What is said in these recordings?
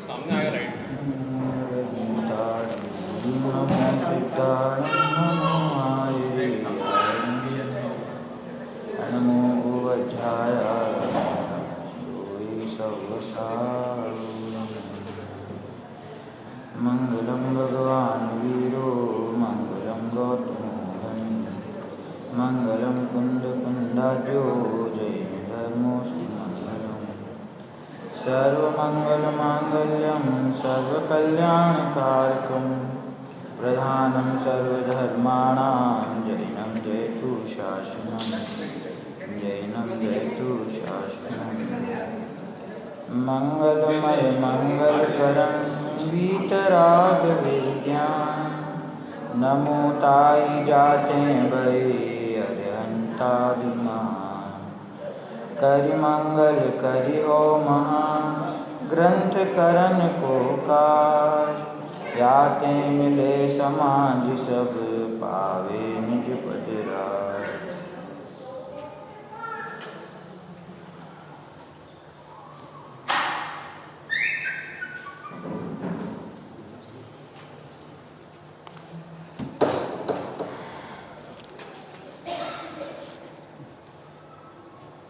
सामने आएगा राइट। नमो वज्राय मंगलम भगवान वीरो मंगलम गौतमोहन मंगलम कुंद कुंडाजो जैन धर्मोस्तु मंगलम सर्वमंगलमांगल्यं सर्वकल्याणकारकं प्रधानं सर्वधर्माणां जैनं जयतु शासनं जैनं जयतु शासनं मंगलमय मंगलकरं वीतरागविज्ञान नमो ताई जाते भय अरिहंतादिमा करि मंगल करि हो महा ग्रंथ करन को काज याते मिले समाज सब पावे निज पद राज।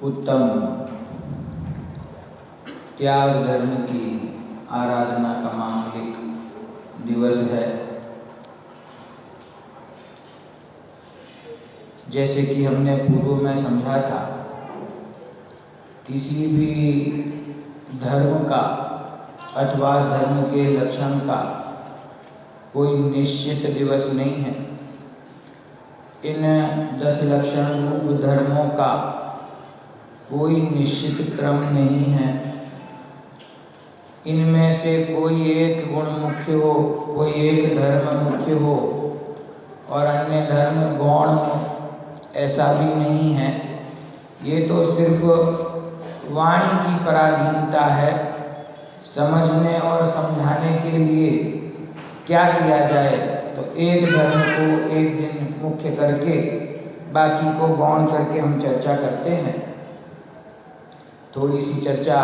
उत्तम त्याग धर्म की आराधना का मांगलिक दिवस है। जैसे कि हमने पूर्व में समझा था, किसी भी धर्म का अथवा धर्म के लक्षण का कोई निश्चित दिवस नहीं है। इन 10 लक्षण रूप धर्मों का कोई निश्चित क्रम नहीं है। इनमें से कोई एक गुण मुख्य हो, कोई एक धर्म मुख्य हो और अन्य धर्म गौण हो, ऐसा भी नहीं है। ये तो सिर्फ वाणी की पराधीनता है। समझने और समझाने के लिए क्या किया जाए, तो एक धर्म को एक दिन मुख्य करके बाकी को गौण करके हम चर्चा करते हैं। थोड़ी सी चर्चा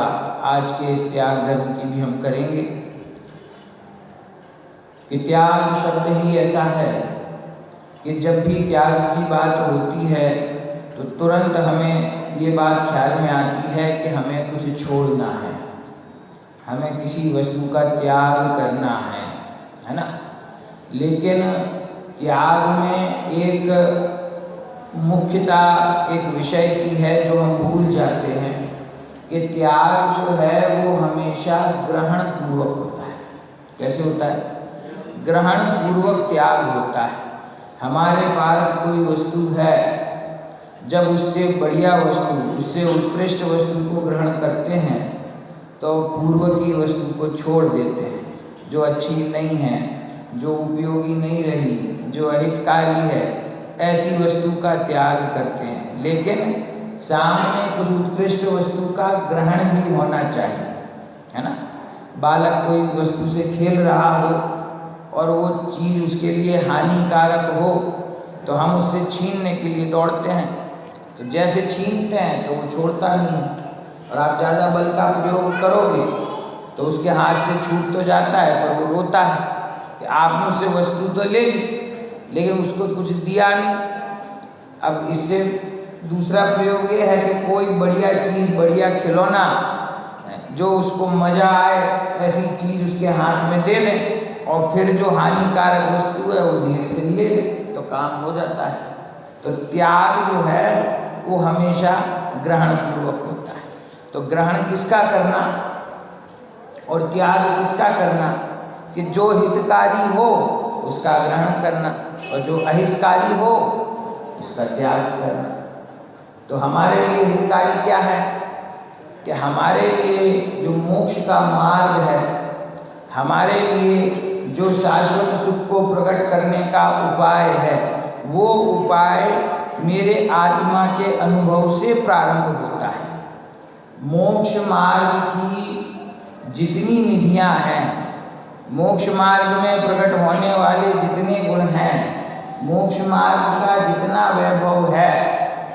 आज के इस त्याग धर्म की भी हम करेंगे कि त्याग शब्द ही ऐसा है कि जब भी त्याग की बात होती है तो तुरंत हमें ये बात ख्याल में आती है कि हमें कुछ छोड़ना है, हमें किसी वस्तु का त्याग करना है ना। लेकिन त्याग में एक मुख्यता एक विषय की है जो हम भूल जाते हैं कि त्याग जो है वो हमेशा ग्रहण पूर्वक होता है। कैसे होता है? ग्रहण पूर्वक त्याग होता है। हमारे पास कोई वस्तु है, जब उससे बढ़िया वस्तु, उससे उत्कृष्ट वस्तु को ग्रहण करते हैं तो पूर्व की वस्तु को छोड़ देते हैं, जो अच्छी नहीं है, जो उपयोगी नहीं रही, जो अहितकारी है, ऐसी वस्तु का त्याग करते हैं। लेकिन सामने कुछ उत्कृष्ट वस्तु का ग्रहण भी होना चाहिए, है ना। बालक कोई वस्तु से खेल रहा हो और वो चीज़ उसके लिए हानिकारक हो तो हम उससे छीनने के लिए दौड़ते हैं। तो जैसे छीनते हैं तो वो छोड़ता नहीं, और आप ज़्यादा बल का प्रयोग करोगे तो उसके हाथ से छूट तो जाता है, पर वो रोता है कि आपने उससे वस्तु तो ले ली लेकिन उसको कुछ दिया नहीं। अब इससे दूसरा प्रयोग ये है कि कोई बढ़िया चीज़, बढ़िया खिलौना जो उसको मज़ा आए, ऐसी चीज़ उसके हाथ में दे दें और फिर जो हानिकारक वस्तु है वो धीरे से ले ले तो काम हो जाता है। तो त्याग जो है वो हमेशा ग्रहण पूर्वक होता है। तो ग्रहण किसका करना और त्याग किसका करना? कि जो हितकारी हो उसका ग्रहण करना और जो अहितकारी हो उसका त्याग करना। तो हमारे लिए हितकारी क्या है? कि हमारे लिए जो मोक्ष का मार्ग है, हमारे लिए जो शाश्वत सुख को प्रकट करने का उपाय है, वो उपाय मेरे आत्मा के अनुभव से प्रारंभ होता है। मोक्ष मार्ग की जितनी निधियां हैं, मोक्ष मार्ग में प्रकट होने वाले जितने गुण हैं, मोक्ष मार्ग का जितना वैभव है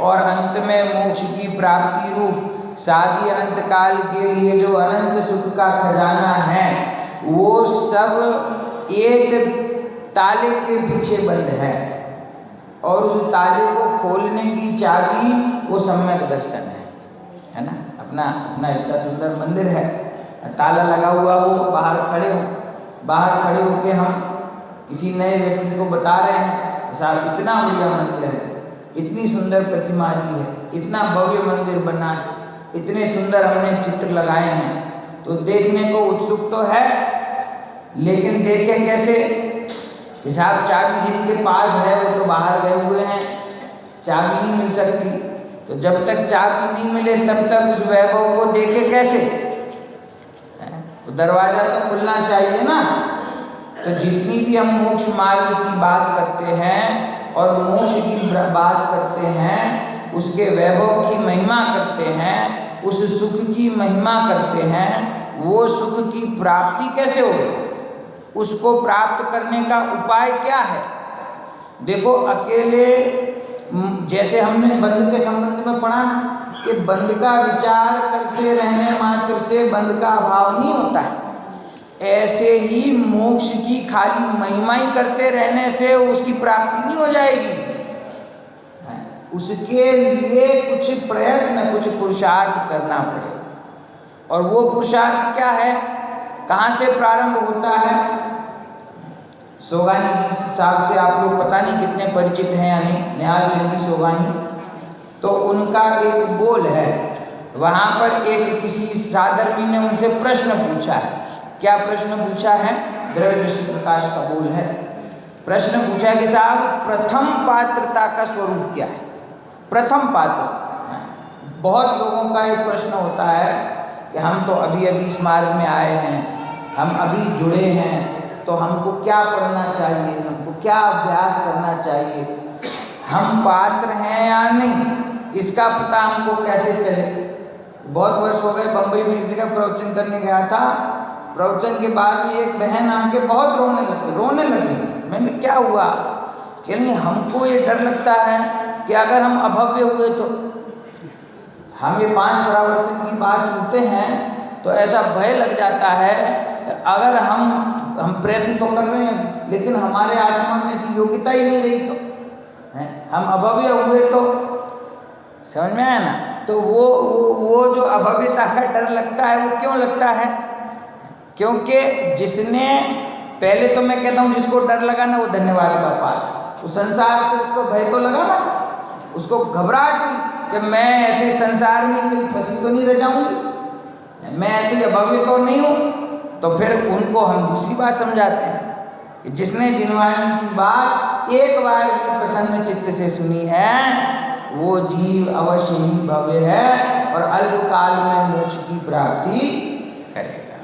और अंत में मोक्ष की प्राप्ति रूप शादी अनंत काल के लिए जो अनंत सुख का खजाना है वो सब एक ताले के पीछे बंद है, और उस ताले को खोलने की चाबी वो सम्यक दर्शन है ना। अपना अपना इतना सुंदर मंदिर है, ताला लगा हुआ हो, बाहर खड़े होके हम किसी नए व्यक्ति को बता रहे हैं साहब इतना बढ़िया मंदिर है, इतनी सुंदर प्रतिमा जी है, इतना भव्य मंदिर बना है, इतने सुंदर हमने चित्र लगाए हैं, तो देखने को उत्सुक तो है, लेकिन देखे कैसे? हिसाब चाबी जिनके पास है वो तो बाहर गए हुए हैं, चाबी नहीं मिल सकती, तो जब तक चाबी नहीं मिले तब तक उस वैभव को देखे कैसे? तो दरवाजा तो खुलना चाहिए ना। तो जितनी भी हम मोक्ष मार्ग की बात करते हैं और मोक्ष की बात करते हैं, उसके वैभव की महिमा करते हैं, उस सुख की महिमा करते हैं, वो सुख की प्राप्ति कैसे हो, उसको प्राप्त करने का उपाय क्या है? देखो अकेले जैसे हमने बंद के संबंध में पढ़ा कि बंद का विचार करते रहने मात्र से बंद का अभाव नहीं होता है, ऐसे ही मोक्ष की खाली महिमा ही करते रहने से उसकी प्राप्ति नहीं हो जाएगी। उसके लिए कुछ प्रयत्न, कुछ पुरुषार्थ करना पड़ेगा, और वो पुरुषार्थ क्या है, कहाँ से प्रारंभ होता है? सोगानी जी साहब से आप लोग पता नहीं कितने परिचित हैं या नहीं, निहाल चंद जी सोगानी, तो उनका एक बोल है, वहाँ पर एक किसी साधर्मी ने उनसे प्रश्न पूछा है। क्या प्रश्न पूछा है? द्रव्य दृष्टि प्रकाश का बोल है। प्रश्न पूछा है कि साहब प्रथम पात्रता का स्वरूप क्या है? प्रथम पात्रता, बहुत लोगों का एक प्रश्न होता है कि हम तो अभी अभी इस मार्ग में आए हैं, हम अभी जुड़े हैं, तो हमको क्या पढ़ना चाहिए, हमको क्या अभ्यास करना चाहिए, हम पात्र हैं या नहीं, इसका पता हमको कैसे चले? बहुत वर्ष हो गए, बम्बई में एक जगह प्रवचन करने गया था, प्रवचन के बाद में एक बहन आके बहुत रोने लगी। मैंने क्या हुआ? कि नहीं, हमको ये डर लगता है कि अगर हम अभव्य हुए तो, हम ये 5 परावर्तन की बात सुनते हैं तो ऐसा भय लग जाता है, अगर हम प्रयत्न तो कर रहे हैं लेकिन हमारे आत्मा में ऐसी योग्यता ही नहीं रही तो हम अभव्य हुए तो, समझ में आया ना? तो वो जो अभव्यता का डर लगता है, वो क्यों लगता है? क्योंकि जिसने, पहले तो मैं कहता हूँ जिसको डर लगा ना वो धन्यवाद का पात्र, तो संसार से उसको भय तो लगा ना, उसको घबराहट हुई कि मैं ऐसे संसार में कहीं फंसी तो नहीं रह जाऊंगी, मैं ऐसे अभव्य तो नहीं हूँ। तो फिर उनको हम दूसरी बात समझाते हैं कि जिसने जिनवाणी की बात एक बार भी प्रसन्न चित्त से सुनी है, वो जीव अवश्य ही भव्य है और अल्पकाल में मोक्ष की प्राप्ति करेगा।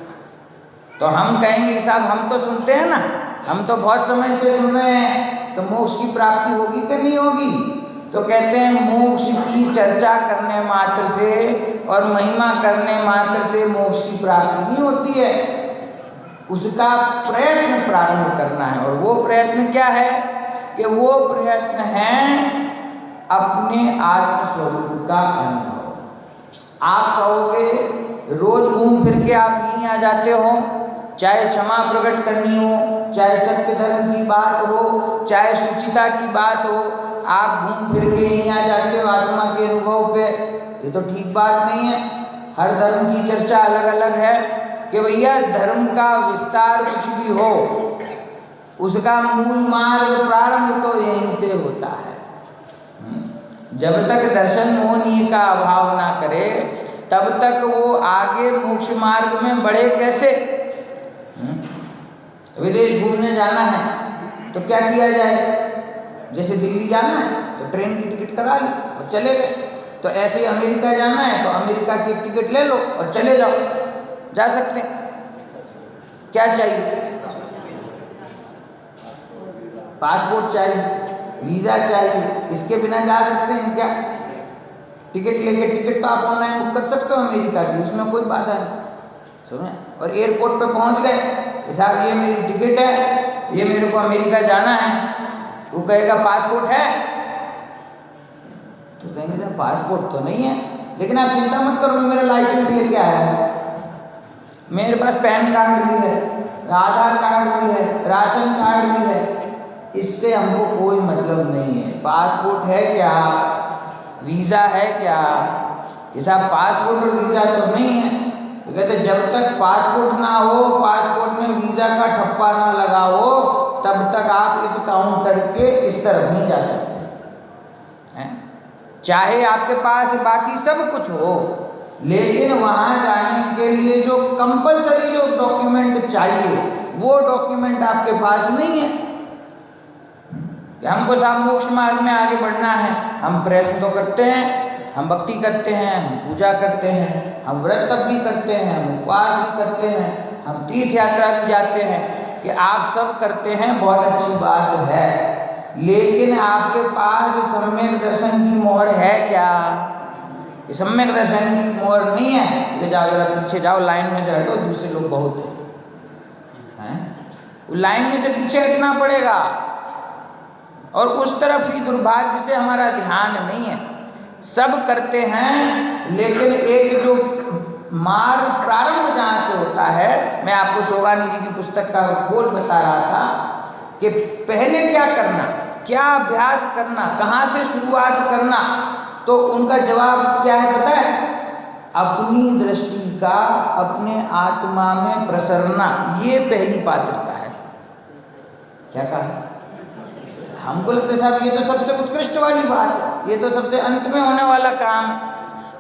तो हम कहेंगे कि साहब हम तो सुनते हैं ना, हम तो बहुत समय से सुन रहे हैं, तो मोक्ष की प्राप्ति होगी कि नहीं होगी? तो कहते हैं मोक्ष की चर्चा करने मात्र से और महिमा करने मात्र से मोक्ष की प्राप्ति नहीं होती है, उसका प्रयत्न प्रारंभ करना है। और वो प्रयत्न क्या है? कि वो प्रयत्न है अपने आत्मस्वरूप का अनुभव। आप कहोगे रोज घूम फिर के आप यहीं आ जाते हो, चाहे क्षमा प्रकट करनी हो, चाहे सत्य धर्म की बात हो, चाहे शुचिता की बात हो, आप घूम फिर के यहीं आ जाते हो आत्मा के अनुभव पे, ये तो ठीक बात नहीं है। हर धर्म की चर्चा अलग अलग है कि भैया धर्म का विस्तार कुछ भी हो, उसका मूल मार्ग प्रारंभ तो यहीं से होता है। जब तक दर्शन मोहनीय का अभाव ना करे तब तक वो आगे मोक्ष मार्ग में बढ़े कैसे? विदेश घूमने जाना है तो क्या किया जाए? जैसे दिल्ली जाना है तो ट्रेन की टिकट करा ली और चले गए, तो ऐसे ही अमेरिका जाना है तो अमेरिका की टिकट ले लो और चले जाओ, जा सकते हैं। क्या चाहिए? पासपोर्ट चाहिए, वीज़ा चाहिए, इसके बिना जा सकते हैं क्या? टिकट लेके, टिकट तो आप ऑनलाइन बुक कर सकते हो अमेरिका की, उसमें कोई बाधा नहीं, सुने। और एयरपोर्ट पे पहुंच गए, साहब ये मेरी टिकट है, ये मेरे को अमेरिका जाना है, वो कहेगा पासपोर्ट है, तो कहेंगे सर पासपोर्ट तो नहीं है, लेकिन आप चिंता मत करो, मैं मेरा लाइसेंस लेके आया हूँ, मेरे पास पैन कार्ड भी है, आधार कार्ड भी है, राशन कार्ड भी है, इससे हमको कोई मतलब नहीं है। पासपोर्ट है क्या, वीज़ा है क्या? ये सब पासपोर्ट और वीज़ा तो नहीं है। तो कहते जब तक पासपोर्ट ना हो, पासपोर्ट में वीज़ा का ठप्पा ना लगा हो, तब तक आप इस काउंटर के इस तरफ नहीं जा सकते हैं। चाहे आपके पास बाकी सब कुछ हो, लेकिन वहाँ जाने के लिए जो कंपलसरी जो डॉक्यूमेंट चाहिए, वो डॉक्यूमेंट आपके पास नहीं है। कि हमको साहब मोक्ष मार्ग में आगे बढ़ना है, हम प्रयत्न तो करते हैं, हम भक्ति करते हैं, हम पूजा करते हैं, हम व्रत तप भी करते हैं, हम उपवास भी करते हैं, हम तीर्थ यात्रा भी जाते हैं, कि आप सब करते हैं, बहुत अच्छी बात है, लेकिन आपके पास सम्यक दर्शन की मोहर है क्या? कि सम्यक दर्शन की मोहर नहीं है कि जाओ जरा पीछे जाओ, लाइन में से हटो, दूसरे लोग बहुत हैं, लाइन में से पीछे हटना पड़ेगा। और उस तरफ ही दुर्भाग्य से हमारा ध्यान नहीं है। सब करते हैं, लेकिन एक जो मार्ग प्रारंभ जहाँ से होता है, मैं आपको सोगानी जी की पुस्तक का बोल बता रहा था कि पहले क्या करना, क्या अभ्यास करना, कहाँ से शुरुआत करना, तो उनका जवाब क्या है पता है? अपनी दृष्टि का अपने आत्मा में प्रसरना, ये पहली पात्रता है। क्या कहा? हमको लगता है साहब ये तो सबसे उत्कृष्ट वाली बात है, ये तो सबसे अंत में होने वाला काम है।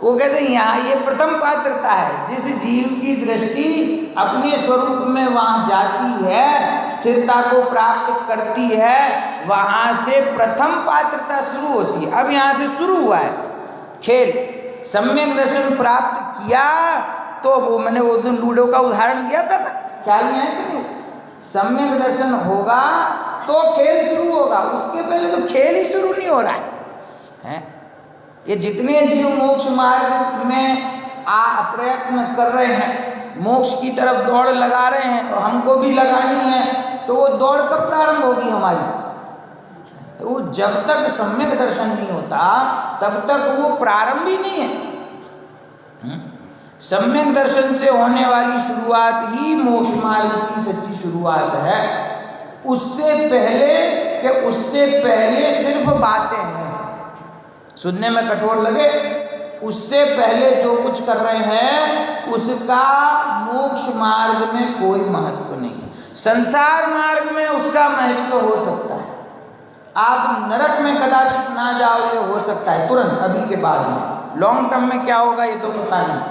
वो कहते हैं यहाँ ये प्रथम पात्रता है। जिस जीव की दृष्टि अपने स्वरूप में वहाँ जाती है, स्थिरता को प्राप्त करती है, वहाँ से प्रथम पात्रता शुरू होती है। अब यहाँ से शुरू हुआ है खेल। सम्यक दर्शन प्राप्त किया तो वो मैंने वो दिन लूडो का उदाहरण दिया था ना, ख्याल में है कि नहीं? सम्यक दर्शन होगा तो खेल शुरू होगा, उसके पहले तो खेल ही शुरू नहीं हो रहा है। ये जितने जीव मोक्ष मार्ग में प्रयत्न कर रहे हैं, मोक्ष की तरफ दौड़ लगा रहे हैं, और हमको भी लगानी है, तो वो दौड़ कब प्रारंभ होगी हमारी? वो जब तक सम्यक दर्शन नहीं होता तब तक वो प्रारंभ ही नहीं है। सम्यक दर्शन से होने वाली शुरुआत ही मोक्ष मार्ग की सच्ची शुरुआत है। उससे पहले सिर्फ बातें हैं, सुनने में कठोर लगे, उससे पहले जो कुछ कर रहे हैं उसका मोक्ष मार्ग में कोई महत्व नहीं। संसार मार्ग में उसका महत्व हो सकता है, आप नरक में कदाचित ना जाओ, ये हो सकता है तुरंत अभी के बाद में। लॉन्ग टर्म में क्या होगा ये तो पता नहीं,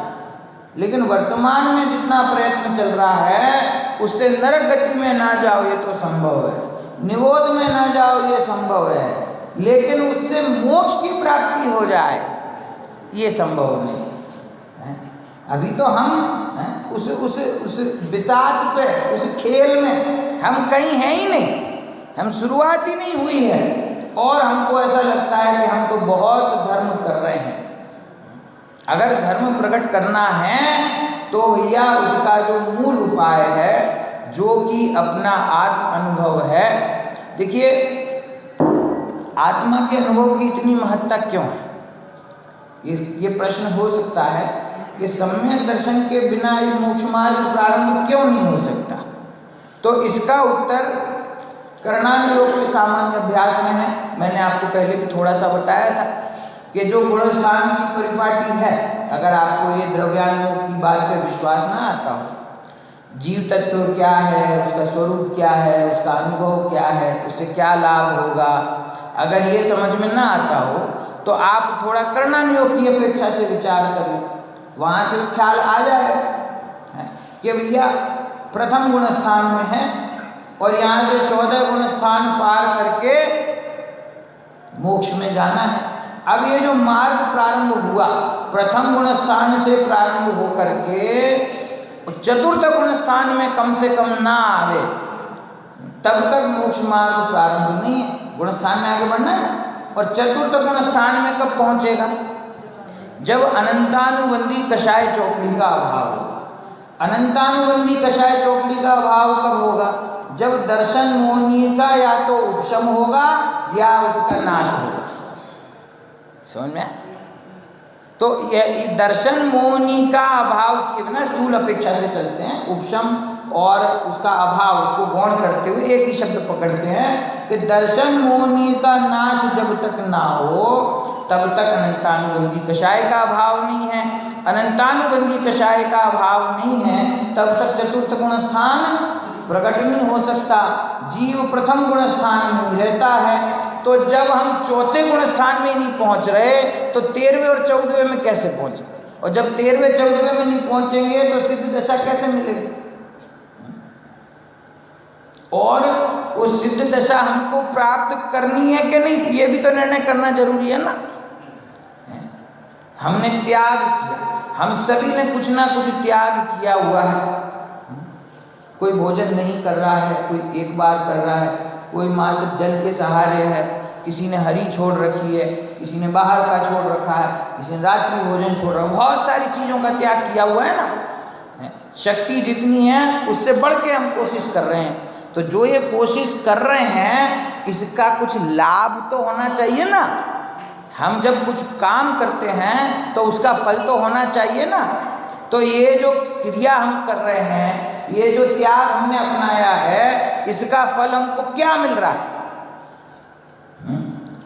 लेकिन वर्तमान में जितना प्रयत्न चल रहा है उससे नरक गति में ना जाओ ये तो संभव है, निगोद में ना जाओ ये संभव है, लेकिन उससे मोक्ष की प्राप्ति हो जाए ये संभव नहीं है। अभी तो हम उस बिसात पे, उस खेल में हम कहीं हैं ही नहीं, हम शुरुआत ही नहीं हुई है, और हमको ऐसा लगता है कि हम तो बहुत धर्म कर रहे हैं। अगर धर्म प्रकट करना है तो भैया उसका जो मूल उपाय है, जो कि अपना आत्म अनुभव है। देखिए आत्मा के अनुभव की इतनी महत्ता क्यों है? ये प्रश्न हो सकता है कि सम्यक दर्शन के बिना ये मोक्ष मार्ग प्रारंभ क्यों नहीं हो सकता? तो इसका उत्तर कर्णानुयोग के सामान्य अभ्यास में है। मैंने आपको पहले भी थोड़ा सा बताया था कि जो गुणस्थान की परिपाटी है, अगर आपको ये द्रव्यानुयोग की बात पे विश्वास ना आता हो, जीव तत्व क्या है, उसका स्वरूप क्या है, उसका अनुभव क्या है, उससे क्या लाभ होगा, अगर ये समझ में ना आता हो तो आप थोड़ा कर्णानुयोग की अपेक्षा से विचार करिए, वहाँ से ख्याल आ जाएगा कि भैया प्रथम गुण स्थान में है और यहाँ से 14 गुण स्थान पार करके मोक्ष में जाना है। अब ये जो मार्ग प्रारंभ हुआ प्रथम गुण स्थान से प्रारंभ हो करके चतुर्थ गुण स्थान में कम से कम ना आवे, तब तक मोक्ष मार्ग प्रारंभ नहीं है। गुण स्थान में आगे बढ़ना है, और चतुर्थ गुण स्थान में कब पहुंचेगा? जब अनंतानुबंधी कषाय चौकड़ी का अभाव होगा। अनंतानुबंधी कषाय चौकड़ी का अभाव कब होगा? जब दर्शन मोहिनी का या तो उपशम होगा या उसका नाश होगा। समझ में? तो ये दर्शन मोहनी का अभाव किए बिना स्थूल अपेक्षा से चलते हैं। उपशम और उसका अभाव, उसको गौण करते हुए एक ही शब्द पकड़ते हैं कि दर्शन मोहनी का नाश जब तक ना हो तब तक अनंतानुबंधी कषाय का अभाव नहीं है। अनंतानुबंधी कषाय का अभाव नहीं है तब तक चतुर्थ गुण स्थान प्रकट नहीं हो सकता। जीव प्रथम गुण स्थान में रहता है। तो जब हम चौथे गुण स्थान में नहीं पहुंच रहे तो 13वें और 14वें में कैसे पहुंचे? और जब 13वें 14वें में नहीं पहुंचेंगे तो सिद्ध दशा कैसे मिलेगी? और वो सिद्ध दशा हमको प्राप्त करनी है कि नहीं, ये भी तो निर्णय करना जरूरी है ना। हमने त्याग किया, हम सभी ने कुछ ना कुछ त्याग किया हुआ है। कोई भोजन नहीं कर रहा है, कोई एक बार कर रहा है, कोई मात्र जल के सहारे है, किसी ने हरी छोड़ रखी है, किसी ने बाहर का छोड़ रखा है, किसी ने रात्रि भोजन छोड़ रखा है। बहुत सारी चीज़ों का त्याग किया हुआ है ना। शक्ति जितनी है उससे बढ़ के हम कोशिश कर रहे हैं। तो जो ये कोशिश कर रहे हैं इसका कुछ लाभ तो होना चाहिए ना। हम जब कुछ काम करते हैं तो उसका फल तो होना चाहिए ना। तो ये जो क्रिया हम कर रहे हैं, ये जो त्याग हमने अपनाया है, इसका फल हमको क्या मिल रहा है?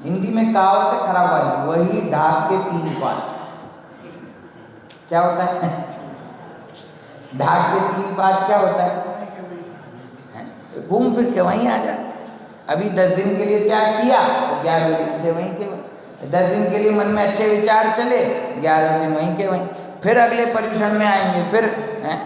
हिंदी में कहावत है खराब वाली, वही ढाक के 3 पात। क्या होता है? ढाक के 3 पात क्या होता है? घूम फिर के वहीं आ जाते। अभी 10 दिन के लिए त्याग किया तो 11वें दिन से वहीं के वहीं। 10 दिन के लिए मन में अच्छे विचार चले, 11वें दिन वहीं के वहीं। फिर अगले पर्यूषण में आएंगे, फिर हैं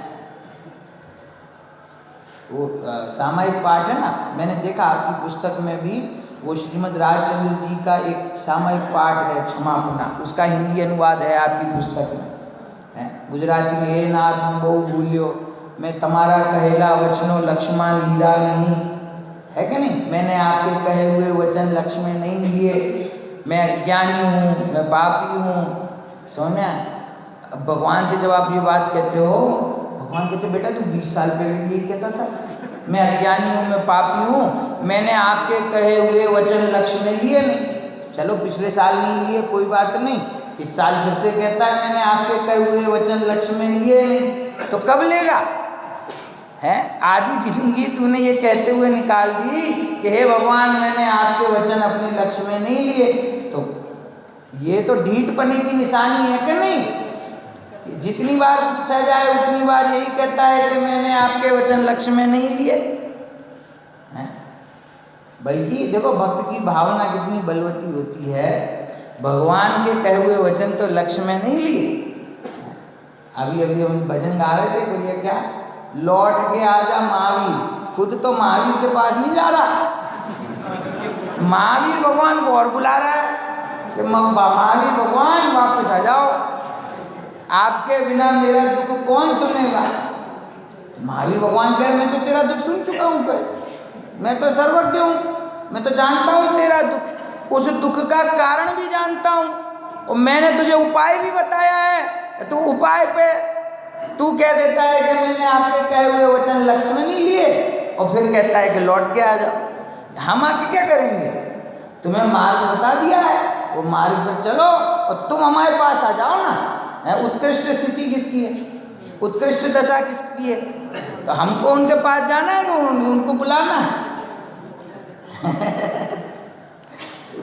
वो सामायिक पाठ है ना। मैंने देखा आपकी पुस्तक में भी वो श्रीमद् राजचंद्र जी का एक सामायिक पाठ है क्षमापना, उसका हिंदी अनुवाद है आपकी पुस्तक में। गुजराती में हे नाथ हम बहु भूल्यो, मैं तुम्हारा कहेला वचनो लक्ष्मण लीला नहीं, है कि नहीं? मैंने आपके कहे हुए वचन लक्ष्य में नहीं लिए, मैं अज्ञानी हूँ, मैं पापी हूँ। सोनिया, भगवान से जब आप ये बात कहते हो, भगवान कहते बेटा तू 20 साल पहले ये कहता था, मैं अज्ञानी हूँ, मैं पापी हूँ, मैंने आपके कहे हुए वचन लक्ष्य में लिए नहीं। चलो पिछले साल नहीं लिए कोई बात नहीं, इस साल फिर से कहता है मैंने आपके कहे हुए वचन लक्ष्य में लिए नहीं, तो कब लेगा? है आधी जिंदगी तूने ये कहते हुए निकाल दी कि हे भगवान मैंने आपके वचन अपने लक्ष्य में नहीं लिए। तो ये तो ढीठपने की निशानी है कि नहीं? जितनी बार पूछा जाए उतनी बार यही कहता है कि मैंने आपके वचन लक्ष्य में नहीं लिए। बल्कि देखो भक्त की भावना कितनी बलवती होती है, भगवान के कहे हुए वचन तो लक्ष्य में नहीं लिए। अभी अभी हम भजन गा रहे थे, बढ़िया क्या, लौट के आजा महावीर। खुद तो महावीर के पास नहीं जा रहा, महावीर भगवान को और बुला रहा है कि महावीर भगवान वापस आ जाओ, आपके बिना मेरा दुख कौन सुनेगा? महावीर भगवान कह रहे मैं तो तेरा दुख सुन चुका हूँ, मैं तो सर्वज्ञ हूँ, मैं तो जानता हूँ तेरा दुख, उस दुख का कारण भी जानता हूँ, और मैंने तुझे उपाय भी बताया है। तो उपाय पे तू कह देता है कि मैंने आपके कहे हुए वचन लक्ष्य में नहीं लिए, और फिर कहता है कि लौट के आ जाओ। हम आके क्या करेंगे? तुम्हें मार्ग बता दिया है, वो मार्ग पर चलो और तुम हमारे पास आ जाओ ना। उत्कृष्ट स्थिति किसकी है? उत्कृष्ट दशा किसकी है? तो हमको उनके पास जाना है, उनको बुलाना है।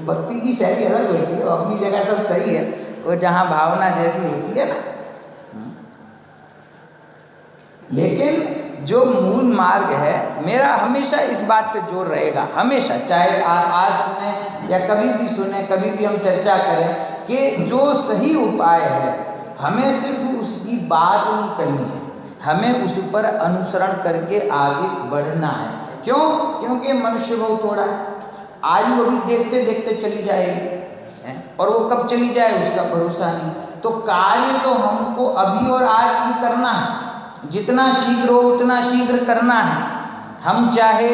भक्ति की शैली अलग होती है, अपनी जगह सब सही है, वो जहाँ भावना जैसी होती है ना। लेकिन जो मूल मार्ग है, मेरा हमेशा इस बात पे जोर रहेगा, हमेशा, चाहे आज सुने या कभी भी सुने, कभी भी हम चर्चा करें, कि जो सही उपाय है हमें सिर्फ उसकी बात नहीं करनी है, हमें उस पर अनुसरण करके आगे बढ़ना है। क्यों? क्योंकि मनुष्य बहुत थोड़ा है, आयु अभी देखते देखते चली जाएगी, और वो कब चली जाए उसका भरोसा नहीं। तो कार्य तो हमको अभी और आज ही करना है, जितना शीघ्र हो उतना शीघ्र करना है। हम चाहे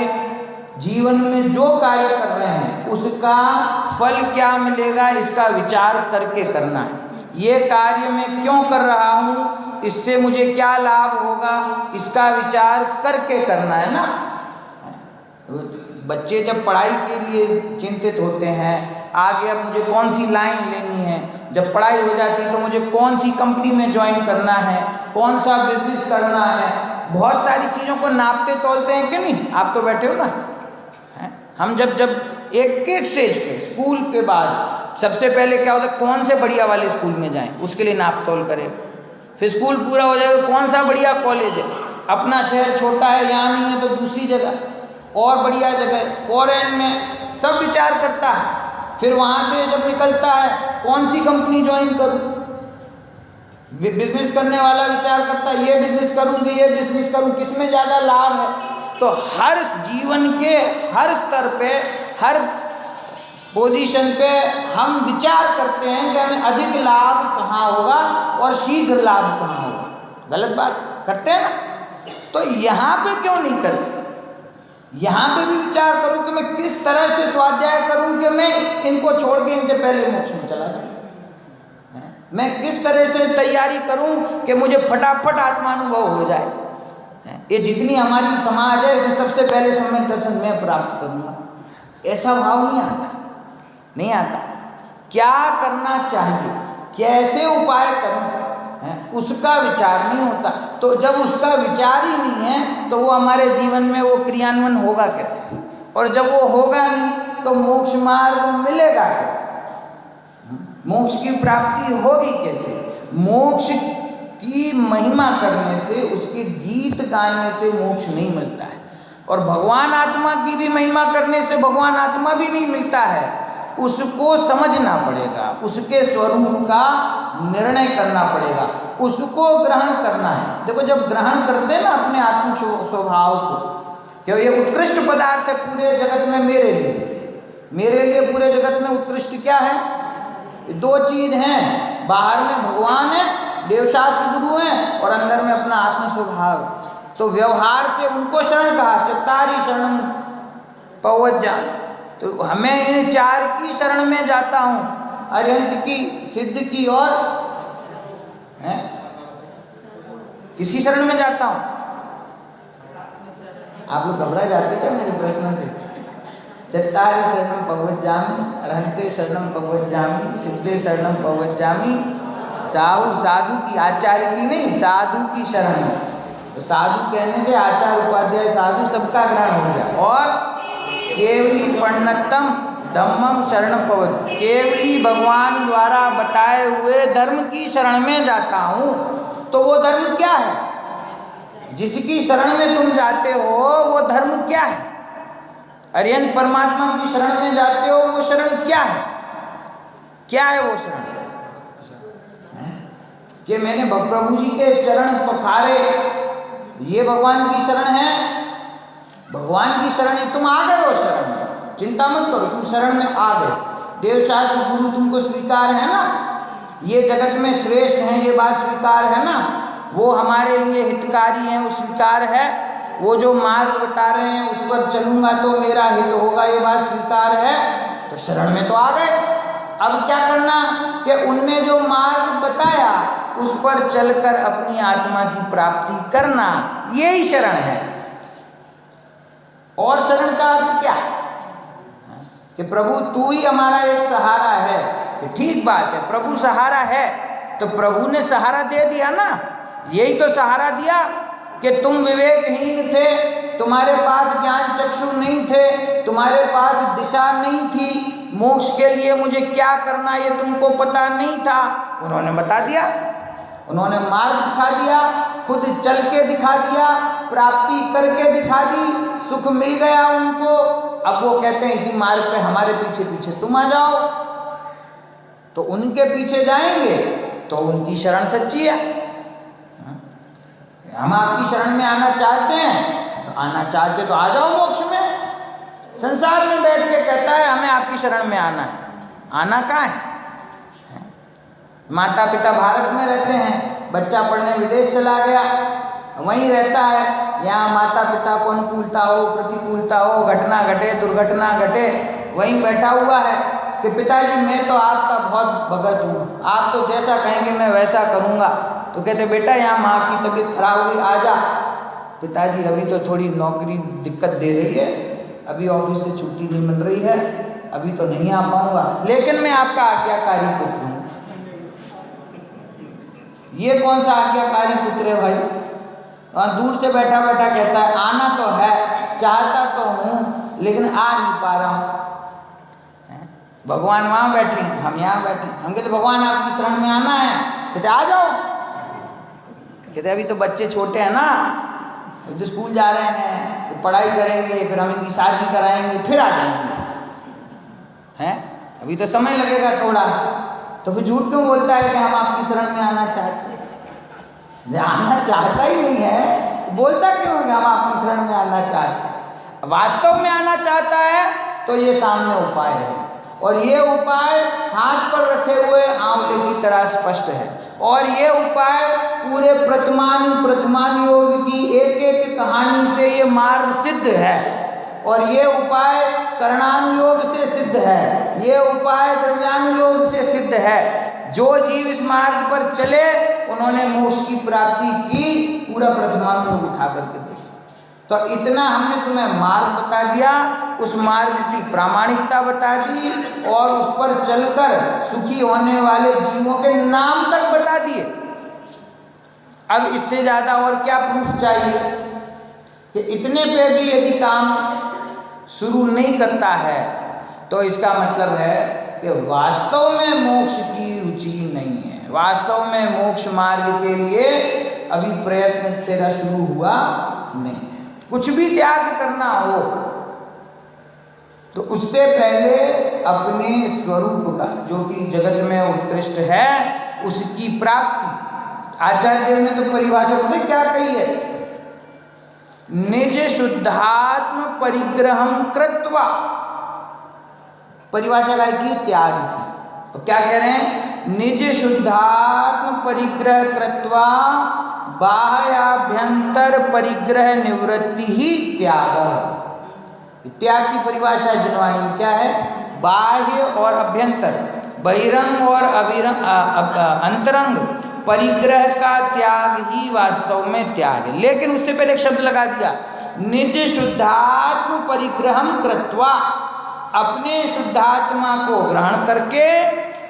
जीवन में जो कार्य कर रहे हैं उसका फल क्या मिलेगा इसका विचार करके करना है। ये कार्य मैं क्यों कर रहा हूँ, इससे मुझे क्या लाभ होगा, इसका विचार करके करना है ना। बच्चे जब पढ़ाई के लिए चिंतित होते हैं, आगे अब मुझे कौन सी लाइन लेनी है, जब पढ़ाई हो जाती है तो मुझे कौन सी कंपनी में ज्वाइन करना है, कौन सा बिजनेस करना है, बहुत सारी चीज़ों को नापते तोलते हैं कि नहीं। आप तो बैठे हो ना, हम जब एक एक स्टेज पे स्कूल के बाद सबसे पहले क्या होता है, कौन से बढ़िया वाले स्कूल में जाएं, उसके लिए नाप तोल करें। फिर स्कूल पूरा हो जाएगा, कौन सा बढ़िया कॉलेज है, अपना शहर छोटा है, यहाँ नहीं है तो दूसरी जगह और बढ़िया जगह, फॉरेन में, सब विचार करता है। फिर वहाँ से जब निकलता है, कौन सी कंपनी ज्वाइन करूँ, बिजनेस करने वाला विचार करता है, ये बिजनेस करूँ कि ये बिजनेस करूँ, किसमें ज़्यादा लाभ है। तो हर जीवन के हर स्तर पे, हर पोजीशन पे हम विचार करते हैं कि हमें अधिक लाभ कहाँ होगा और शीघ्र लाभ कहाँ होगा। गलत बात करते हैं ना। तो यहाँ पे क्यों नहीं करते, यहाँ पे भी विचार करूँ कि मैं किस तरह से स्वाध्याय करूँ कि मैं इनको छोड़ के इनसे पहले मोक्ष में चला जाऊँ, मैं किस तरह से तैयारी करूँ कि मुझे फटाफट आत्मानुभव हो जाए। ये जितनी हमारी समाज है इसमें सबसे पहले सम्यक दर्शन मैं प्राप्त करूँगा, ऐसा भाव नहीं आता। क्या करना चाहिए, कैसे उपाय करूँ, उसका विचार नहीं होता। तो जब उसका विचार ही नहीं है तो वो हमारे जीवन में वो क्रियान्वयन होगा कैसे, और जब वो होगा नहीं तो मोक्ष मार्ग मिलेगा कैसे, मोक्ष की प्राप्ति होगी कैसे। मोक्ष की महिमा करने से, उसके गीत गाने से मोक्ष नहीं मिलता है, और भगवान आत्मा की भी महिमा करने से भगवान आत्मा भी नहीं मिलता है। उसको समझना पड़ेगा, उसके स्वरूप का निर्णय करना पड़ेगा, उसको ग्रहण करना है। देखो जब ग्रहण करते हैं ना अपने आत्म स्वभाव को, क्यों ये उत्कृष्ट पदार्थ है पूरे जगत में, मेरे लिए पूरे जगत में उत्कृष्ट क्या है, दो चीज हैं, बाहर में भगवान है, देवशास्त्र गुरु हैं, और अंदर में अपना आत्म स्वभाव। तो व्यवहार से उनको शरण कहा, चत्तारी शरणं पवज्जामि। तो हमें इन चार की शरण में जाता हूँ, अरिहंत की, सिद्ध की, और किसकी शरण में जाता हूँ। आप लोग घबरा जाते क्या मेरे प्रश्न से। चत्तारि शरणं पवज्जामि, अरहन्ते शरणं पवज्जामि, सिद्धे शरणं पवज्जामि। साधु की, आचार्य की नहीं, साधु की शरण में। तो साधु कहने से आचार्य उपाध्याय साधु सबका ग्रहण हो गया। और केवली परिणतम धम्मम शरणं पवज्जामि, केवली भगवान द्वारा बताए हुए धर्म की शरण में जाता हूँ। तो वो धर्म क्या है, जिसकी शरण में तुम जाते हो वो धर्म क्या है। अरिहंत परमात्मा की शरण में जाते हो, वो शरण क्या है, क्या है वो शरण, कि मैंने प्रभु जी के चरण पखारे, ये भगवान की शरण है। भगवान की शरण है, तुम आ गए हो शरण में, चिंता मत करो, तुम शरण में आ गए। देवशास्त्र गुरु तुमको स्वीकार है ना, ये जगत में श्रेष्ठ हैं, ये बात स्वीकार है ना, वो हमारे लिए हितकारी हैं, वो स्वीकार है। वो जो मार्ग बता रहे हैं उस पर चलूँगा तो मेरा हित होगा, ये बात स्वीकार है। तो शरण में तो आ गए, अब क्या करना कि उनने जो मार्ग बताया उस पर चलकर अपनी आत्मा की प्राप्ति करना, यही शरण है। और शरण का अर्थ क्या है कि प्रभु तू ही हमारा एक सहारा है। कि ठीक बात है, प्रभु सहारा है, तो प्रभु ने सहारा दे दिया ना, यही तो सहारा दिया कि तुम विवेकहीन थे, तुम्हारे पास ज्ञान चक्षु नहीं थे, तुम्हारे पास दिशा नहीं थी, मोक्ष के लिए मुझे क्या करना ये तुमको पता नहीं था। उन्होंने बता दिया, उन्होंने मार्ग दिखा दिया, खुद चल के दिखा दिया, प्राप्ति करके दिखा दी, सुख मिल गया उनको। अब वो कहते हैं इसी मार्ग पे हमारे पीछे पीछे तुम आ जाओ। तो उनके पीछे जाएंगे तो उनकी शरण सच्ची है। हम आपकी शरण में आना चाहते हैं तो आना चाहते तो आ जाओ मोक्ष में। संसार में बैठ के कहता है हमें आपकी शरण में आना है, आना कहाँ है। माता पिता भारत में रहते हैं, बच्चा पढ़ने विदेश चला गया, वहीं रहता है, यहाँ माता पिता को अनुकूलता हो प्रतिकूलता हो, घटना घटे दुर्घटना घटे, वहीं बैठा हुआ है कि पिताजी मैं तो आपका बहुत भगत हूँ, आप तो जैसा कहेंगे मैं वैसा करूँगा। तो कहते बेटा यहाँ माँ की तबीयत खराब हुई, आ जा। पिताजी अभी तो थोड़ी नौकरी दिक्कत दे रही है, अभी ऑफिस से छुट्टी नहीं मिल रही है, अभी तो नहीं आ पाऊंगा, लेकिन मैं आपका आज्ञाकारी पुत्र हूँ। ये कौन सा आज्ञाकारी पुत्र है भाई? वहाँ दूर से बैठा बैठा कहता है आना तो है, चाहता तो हूँ, लेकिन आ नहीं पा रहा हूँ। भगवान वहाँ बैठे, हम यहाँ बैठे। हम कहते भगवान आपकी शरण में आना है, कहते आ जाओ। कहते अभी तो बच्चे छोटे हैं ना, तो स्कूल जा रहे हैं, तो पढ़ाई करेंगे, फिर हम इनकी शादी कराएंगे, फिर आ जाएंगे, हैं अभी तो समय लगेगा थोड़ा। तो फिर झूठ क्यों बोलता है कि हम आपकी शरण में आना चाहते हैं? आना चाहता ही नहीं है, बोलता क्यों है कि हम आपकी शरण में आना चाहते हैं? वास्तव में आना चाहता है तो ये सामने उपाय है, और ये उपाय हाथ पर रखे हुए आंवले की तरह स्पष्ट है। और ये उपाय पूरे प्रथमान योग की एक एक कहानी से ये मार्ग सिद्ध है, और ये उपाय कर्णानुयोग से सिद्ध है, ये उपाय द्रव्यानुयोग से सिद्ध है। जो जीव इस मार्ग पर चले उन्होंने मोक्ष की प्राप्ति की, पूरा प्रथमानुयोग उठा करके देखा। तो इतना हमने तुम्हें मार्ग बता दिया, उस मार्ग की प्रामाणिकता बता दी, और उस पर चलकर सुखी होने वाले जीवों के नाम तक बता दिए। अब इससे ज़्यादा और क्या प्रूफ चाहिए? कि इतने पे भी यदि काम शुरू नहीं करता है तो इसका मतलब है कि वास्तव में मोक्ष की रुचि नहीं है, वास्तव में मोक्ष मार्ग के लिए अभी प्रयत्न तेरा शुरू हुआ नहीं है। कुछ भी त्याग करना हो तो उससे पहले अपने स्वरूप का, जो कि जगत में उत्कृष्ट है, उसकी प्राप्ति। आचार्य देव ने तो परिभाषा पता क्या कही है? निज शुद्धात्म परिग्रहम कृत्वा, परिभाषा का की त्याग की। तो क्या कह रहे हैं? निज शुद्धात्म परिग्रह कृत्वा बाह्याभ्यंतर परिग्रह निवृत्ति ही त्याग। त्याग की परिभाषा जिनवाणी में क्या है? बाह्य और अभ्यंतर, बहिरंग और अंतरंग परिग्रह का त्याग ही वास्तव में त्याग है। लेकिन उससे पहले एक शब्द लगा दिया, निज शुद्धात्म परिग्रहम कृत्वा, अपने शुद्धात्मा को ग्रहण करके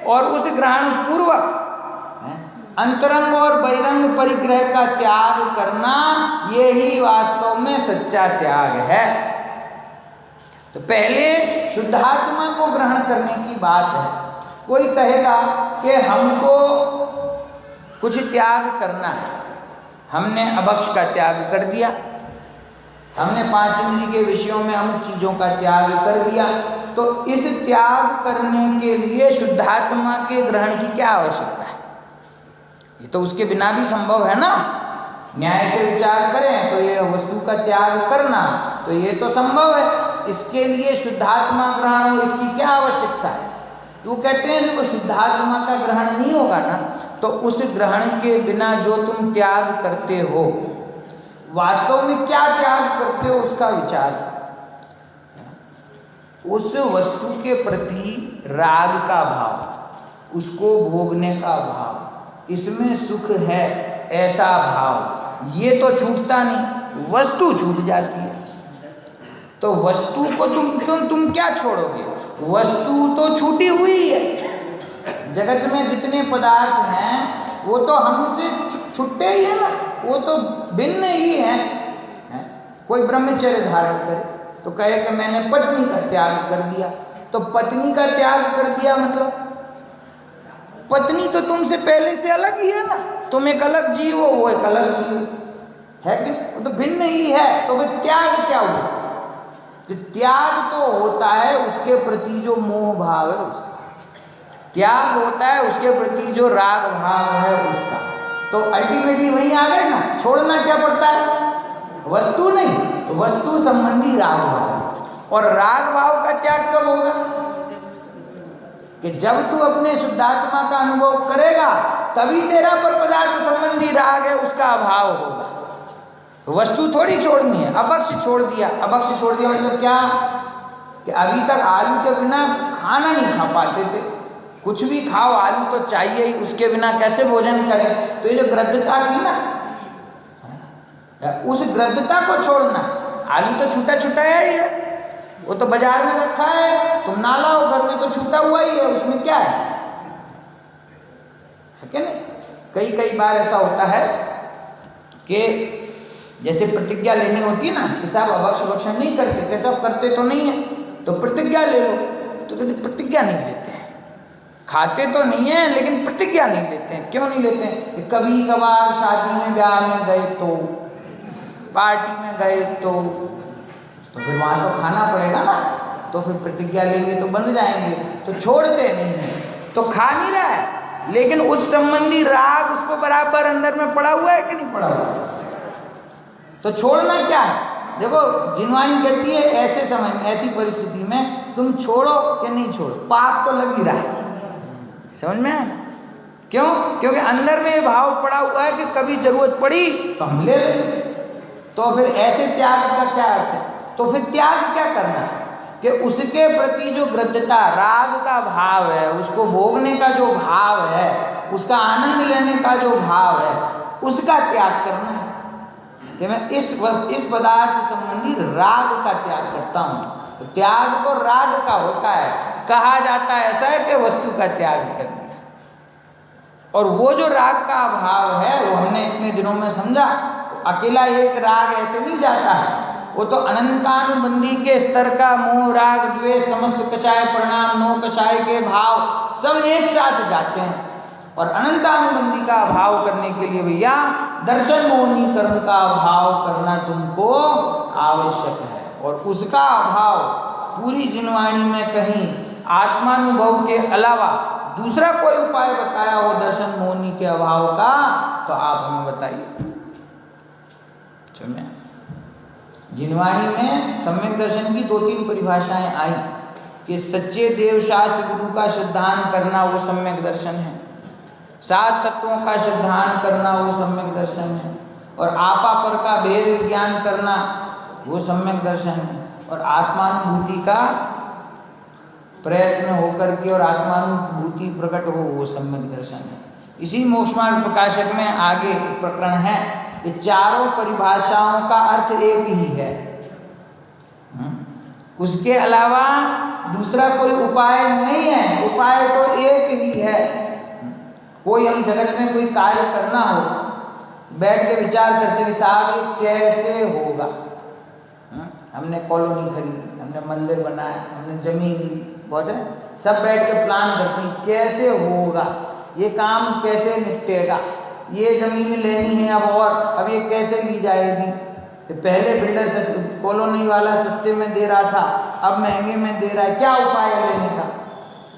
और उस ग्रहण पूर्वक अंतरंग और बहिरंग परिग्रह का त्याग करना, ये ही वास्तव में सच्चा त्याग है। तो पहले शुद्धात्मा को ग्रहण करने की बात है। कोई कहेगा कि हमको कुछ त्याग करना है, हमने अभक्ष का त्याग कर दिया, हमने 5 इंद्रिय के विषयों में अमुक चीज़ों का त्याग कर दिया, तो इस त्याग करने के लिए शुद्धात्मा के ग्रहण की क्या आवश्यकता है? ये तो उसके बिना भी संभव है ना। न्याय से विचार करें तो ये वस्तु का त्याग करना तो ये तो संभव है, इसके लिए शुद्धात्मा ग्रहण हो, इसकी क्या आवश्यकता है? वो कहते हैं देखो, शुद्धात्मा का ग्रहण नहीं होगा ना, तो उस ग्रहण के बिना जो तुम त्याग करते हो, वास्तव में क्या त्याग करते हो उसका विचार। उस वस्तु के प्रति राग का भाव, उसको भोगने का भाव, इसमें सुख है ऐसा भाव, ये तो छूटता नहीं, वस्तु छूट जाती है। तो वस्तु को तुम क्या छोड़ोगे? वस्तु तो छूटी हुई है। जगत में जितने पदार्थ हैं वो तो हमसे छुट्टे ही है ना, वो तो भिन्न ही है। कोई ब्रह्मचर्य धारण करे तो कहे कि मैंने पत्नी का त्याग कर दिया, तो पत्नी का त्याग कर दिया मतलब पत्नी तो तुमसे पहले से अलग ही है ना, तुम एक अलग जीव हो, वो एक अलग जीव है कि वो तो भिन्न ही है। तो फिर त्याग क्या हुआ? तो त्याग तो होता है उसके प्रति जो मोह भाव है उसका, त्याग होता है उसके प्रति जो राग भाव है उसका। तो अल्टीमेटली वहीं आ गए ना, छोड़ना क्या पड़ता है? वस्तु नहीं, वस्तु संबंधी राग भाव। और राग भाव का त्याग कब होगा? कि जब तू अपने शुद्धात्मा का अनुभव करेगा तभी तेरा पर पदार्थ संबंधी राग है उसका अभाव होगा। वस्तु थोड़ी छोड़नी है, अभक्ष छोड़ दिया। अभक्ष छोड़ दिया मतलब क्या? कि अभी तक आलू के बिना खाना नहीं खा पाते थे, कुछ भी खाओ आलू तो चाहिए ही, उसके बिना कैसे भोजन करें? तो ये जो ग्रद्धता थी ना, उस ग्रद्धता को छोड़ना। आलू तो छूटा छूटा है ही है, वो तो बाजार में रखा है, तुम ना लाओ, घर में तो छूटा हुआ ही है, उसमें क्या है क्या नहीं? कई बार ऐसा होता है कि जैसे प्रतिज्ञा लेनी होती है ना कि साहब अभक्ष भक्षण नहीं करते, कैसा करते तो नहीं है, तो प्रतिज्ञा ले लो, तो कहते प्रतिज्ञा नहीं लेते हैं, खाते तो नहीं है लेकिन प्रतिज्ञा नहीं लेते हैं। क्यों नहीं लेते हैं? कि कभी कभार शादी में ब्याह में गए तो, पार्टी में गए तो फिर वहाँ तो खाना पड़ेगा ना, तो फिर प्रतिज्ञा लेंगे तो बंध जाएंगे, तो छोड़ते नहीं है, तो खा नहीं रहा है लेकिन उस संबंधी राग उसको बराबर अंदर में पड़ा हुआ है कि नहीं पड़ा हुआ है, तो छोड़ना क्या है? देखो जिनवाणी कहती है ऐसे समय में, ऐसी परिस्थिति में तुम छोड़ो कि नहीं छोड़ो, पाप तो लग ही रहा है। समझ में आया? क्यों? क्योंकि अंदर में ये भाव पड़ा हुआ है कि कभी जरूरत पड़ी तो हम ले लेंगे। तो फिर ऐसे त्याग का क्या अर्थ है? तो फिर त्याग क्या करना है कि उसके प्रति जो गृद्धता, राग का भाव है, उसको भोगने का जो भाव है, उसका आनंद लेने का जो भाव है, उसका त्याग करना है कि मैं इस पदार्थ संबंधी राग का त्याग करता हूँ। तो त्याग तो राग का होता है, कहा जाता है ऐसा है कि वस्तु का त्याग कर दिया। और वो जो राग का भाव है वो हमने इतने दिनों में समझा, अकेला एक राग ऐसे नहीं जाता है, वो तो अनंतानुबंधी के स्तर का मोह राग द्वेष समस्त कषाय परिणाम नौ कषाय के भाव सब एक साथ जाते हैं। और अनंतानुबंधी का अभाव करने के लिए भैया दर्शन मोहनी कर्म का अभाव करना तुमको आवश्यक है। और उसका अभाव पूरी जिनवाणी में कहीं आत्मानुभव के अलावा दूसरा कोई उपाय बताया हो दर्शन मोहनी के अभाव का, तो आप हमें बताइए। जिनवाणी में सम्यक दर्शन की 2-3 परिभाषाएं आई कि सच्चे देव शास्त्र गुरु का श्रद्धान करना वो सम्यक दर्शन है, 7 तत्वों का श्रद्धान करना वो सम्यक दर्शन है, और आपा पर का भेद विज्ञान करना वो सम्यक दर्शन है, और आत्मानुभूति का प्रयत्न होकर के और आत्मानुभूति प्रकट हो वो सम्यक दर्शन है। इसी मोक्ष मार्ग प्रकाशक में आगे एक प्रकरण है, ये चारों परिभाषाओं का अर्थ एक ही है, उसके अलावा दूसरा कोई उपाय नहीं है, उपाय तो एक ही है। कोई हम जगत में कोई कार्य करना हो, बैठ के विचार करते हुए साहब ये कैसे होगा, हमने कॉलोनी खरीदी, हमने मंदिर बनाया, हमने जमीन ली, बहुत है, सब बैठ के प्लान करते हैं कैसे होगा, ये काम कैसे निपटेगा, ये जमीन लेनी है अब ये कैसे ली जाएगी। तो पहले बिल्डर कॉलोनी वाला सस्ते में दे रहा था, अब महंगे में दे रहा है, क्या उपाय है लेने का?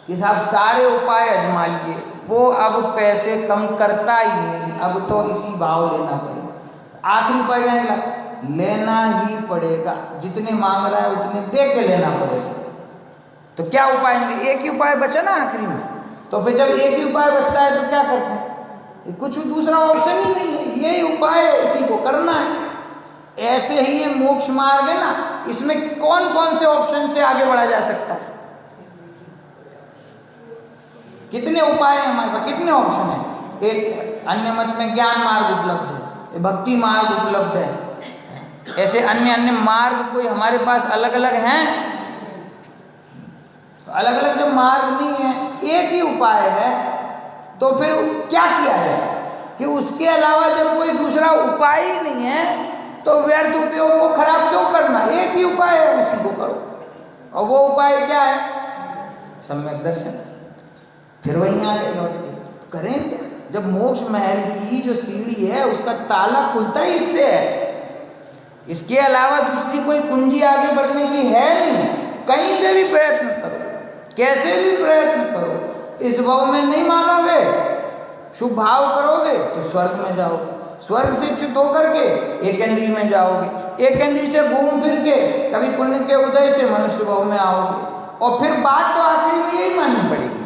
कि साहब सारे उपाय आजमा लिए, वो अब पैसे कम करता ही नहीं, अब तो इसी भाव लेना पड़ेगा। आखिरी उपाय क्या? लेना ही पड़ेगा, जितने मांग रहा है उतने दे के लेना पड़ेगा। तो क्या उपाय निकले? एक ही उपाय बचा ना आखिरी में। तो फिर जब एक ही उपाय बचता है तो क्या करते हैं? कुछ दूसरा ऑप्शन ही नहीं है, यही उपाय है, इसी को करना है। ऐसे ही ये मोक्ष मार्ग है ना, इसमें कौन कौन से ऑप्शन से आगे बढ़ा जा सकता है? कितने उपाय हैं हमारे पास, कितने ऑप्शन हैं? एक अन्य मत में ज्ञान मार्ग उपलब्ध है, भक्ति मार्ग उपलब्ध है, ऐसे अन्य अन्य मार्ग कोई हमारे पास अलग अलग हैं? तो अलग अलग जब मार्ग नहीं है, एक ही उपाय है, तो फिर क्या किया जाए कि उसके अलावा जब कोई दूसरा उपाय ही नहीं है तो व्यर्थ उपयोग को खराब क्यों करना? एक ही उपाय है, उसी को करो। और वो उपाय क्या है? सम्यक दर्शन। फिर वहीं आगे लौट के करें क्या? जब मोक्ष महल की जो सीढ़ी है उसका ताला खुलता ही इससे है, इसके अलावा दूसरी कोई कुंजी आगे बढ़ने की है नहीं। कहीं से भी प्रयत्न करो, कैसे भी प्रयत्न करो, इस भाव में नहीं मानोगे, शुभ भाव करोगे तो स्वर्ग में जाओगे, स्वर्ग से च्युत होकर के एक इंद्रिय में जाओगे, एक इंद्रिय से घूम फिर के कभी पुण्य के उदय से मनुष्य भाव में आओगे, और फिर बात तो आखिर में यही माननी पड़ेगी।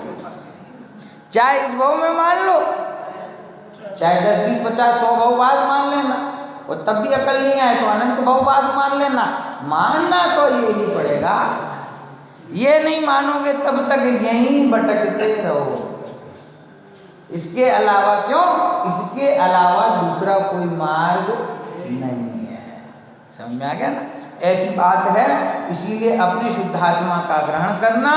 चाहे इस भाव में मान लो, चाहे 10, 20, 50, 100 भाव बाद मान लेना, और तब भी अकल नहीं आए तो अनंत भाव बाद मान लेना। मानना तो यही पड़ेगा, ये नहीं मानोगे तब तक यहीं भटकते रहो। इसके अलावा क्यों? इसके अलावा दूसरा कोई मार्ग नहीं है। समझ में आ गया ना? ऐसी बात है। इसीलिए अपने शुद्धात्मा का ग्रहण करना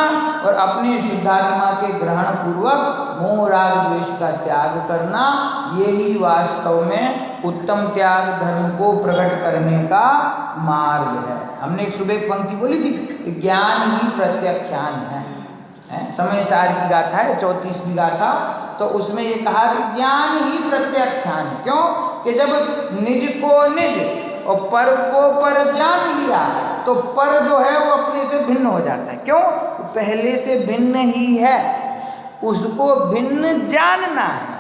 और अपने शुद्धात्मा के ग्रहण पूर्वक मोह राग द्वेष का त्याग करना, यही वास्तव में उत्तम त्याग धर्म को प्रकट करने का मार्ग है। हमने एक सुबह एक पंक्ति बोली थी, ज्ञान ही प्रत्याख्यान है। समय सार की गाथा है, 34वीं गाथा। तो उसमें ये कहा कि ज्ञान ही प्रत्याख्यान है। क्यों? कि जब निज को निज और पर को पर जान लिया तो पर जो है वो अपने से भिन्न हो जाता है। क्यों? पहले से भिन्न ही है, उसको भिन्न जानना है,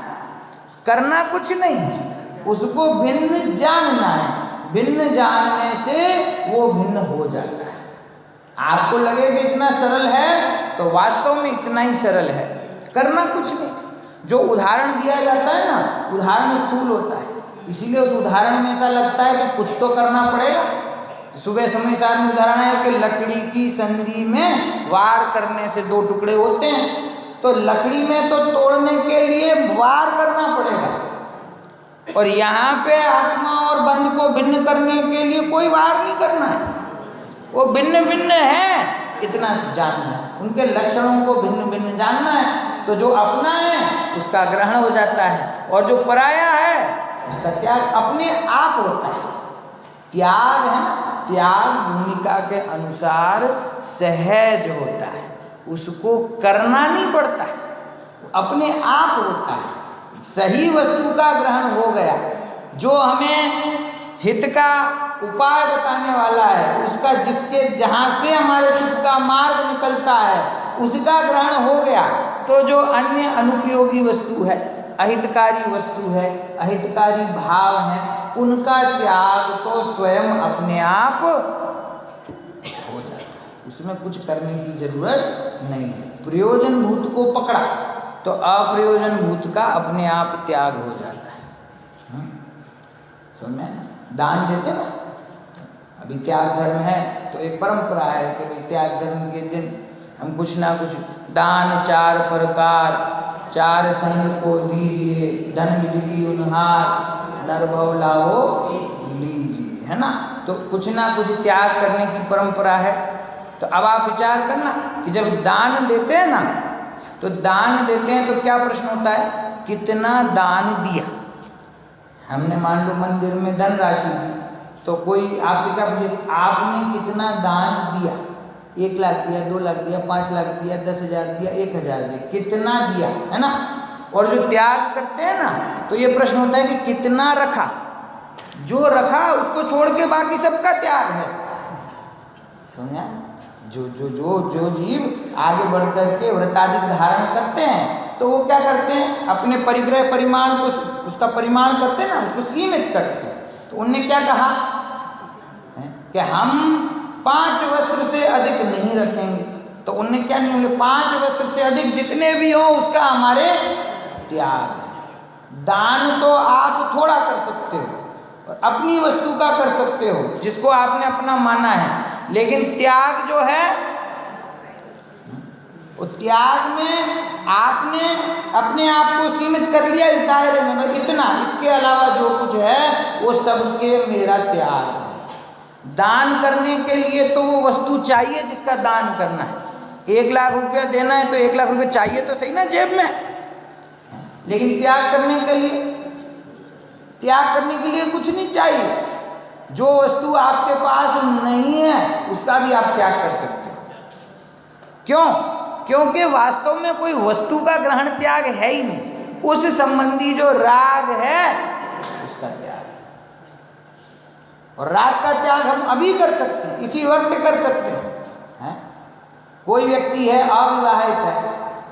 करना कुछ नहीं है, उसको भिन्न जानना है। भिन्न जानने से वो भिन्न हो जाता है। आपको लगेगा इतना सरल है तो वास्तव में इतना ही सरल है, करना कुछ नहीं। जो उदाहरण दिया जाता है ना, उदाहरण स्थूल होता है, इसीलिए उस उदाहरण में ऐसा लगता है कि कुछ तो करना पड़ेगा। सुबह समय सार में उदाहरण है कि लकड़ी की संधि में वार करने से 2 टुकड़े होते हैं, तो लकड़ी में तो तोड़ने के लिए वार करना पड़ेगा, और यहाँ पे आत्मा और बंध को भिन्न करने के लिए कोई वार नहीं करना है। वो भिन्न भिन्न है इतना जानना है, उनके लक्षणों को भिन्न भिन्न जानना है। तो जो अपना है उसका ग्रहण हो जाता है, और जो पराया है उसका त्याग अपने आप होता है। त्याग है ना, त्याग भूमिका के अनुसार सहज होता है, उसको करना नहीं पड़ता है, अपने आप होता है। सही वस्तु का ग्रहण हो गया, जो हमें हित का उपाय बताने वाला है, उसका जिसके जहाँ से हमारे सुख का मार्ग निकलता है उसका ग्रहण हो गया, तो जो अन्य अनुपयोगी वस्तु है, अहितकारी वस्तु है, अहितकारी भाव है, उनका त्याग तो स्वयं अपने आप हो जाता है, उसमें कुछ करने की जरूरत नहीं है। प्रयोजन भूत को पकड़ा तो अप्रयोजन भूत का अपने आप त्याग हो जाता है। समझ में? दान देते ना, अभी त्याग धर्म है तो एक परंपरा है कि भाई त्याग धर्म के दिन हम कुछ ना कुछ दान 4 प्रकार, 4 संग को दीजिए, धन बिजली उन्हार, नरभव लाओ लीजिए, है ना? तो कुछ ना कुछ त्याग करने की परंपरा है। तो अब आप विचार करना कि जब दान देते हैं ना, तो दान देते हैं तो क्या प्रश्न होता है, कितना दान दिया। हमने मान लो मंदिर में धन राशि दी, तो कोई आपसे क्या पूछे, आपने कितना दान दिया? 1 लाख दिया, 2 लाख दिया, 5 लाख दिया, 10,000 दिया, 1,000 दिया, कितना दिया, है ना? और जो त्याग करते हैं ना, तो ये प्रश्न होता है कि कितना रखा। जो रखा उसको छोड़ के बाकी सबका त्याग है। समझा? जो जीव आगे बढ़ करके व्रतादि धारण करते हैं तो वो क्या करते हैं, अपने परिग्रह परिमाण को, उसका परिमाण करते हैं ना, उसको सीमित करते हैं। तो उनने क्या कहा कि हम 5 वस्त्र से अधिक नहीं रखेंगे। तो उनने क्या नहीं, 5 वस्त्र से अधिक जितने भी हो उसका हमारे त्याग है। दान तो आप थोड़ा कर सकते हो और अपनी वस्तु का कर सकते हो जिसको आपने अपना माना है, लेकिन त्याग जो है वो त्याग में आपने अपने आप को सीमित कर लिया इस दायरे में, इतना, इसके अलावा जो कुछ है वो सबके मेरा त्याग है। दान करने के लिए तो वो वस्तु चाहिए जिसका दान करना है। 1 लाख रुपया देना है तो 1 लाख रुपया चाहिए तो सही ना जेब में, लेकिन त्याग करने के लिए कुछ नहीं चाहिए। जो वस्तु आपके पास नहीं है उसका भी आप त्याग कर सकते हो। क्यों? क्योंकि वास्तव में कोई वस्तु का ग्रहण त्याग है ही नहीं, उस संबंधी जो राग है उसका त्याग। और राग का त्याग हम अभी कर सकते हैं, इसी वक्त कर सकते हैं। कोई व्यक्ति है अविवाहित है,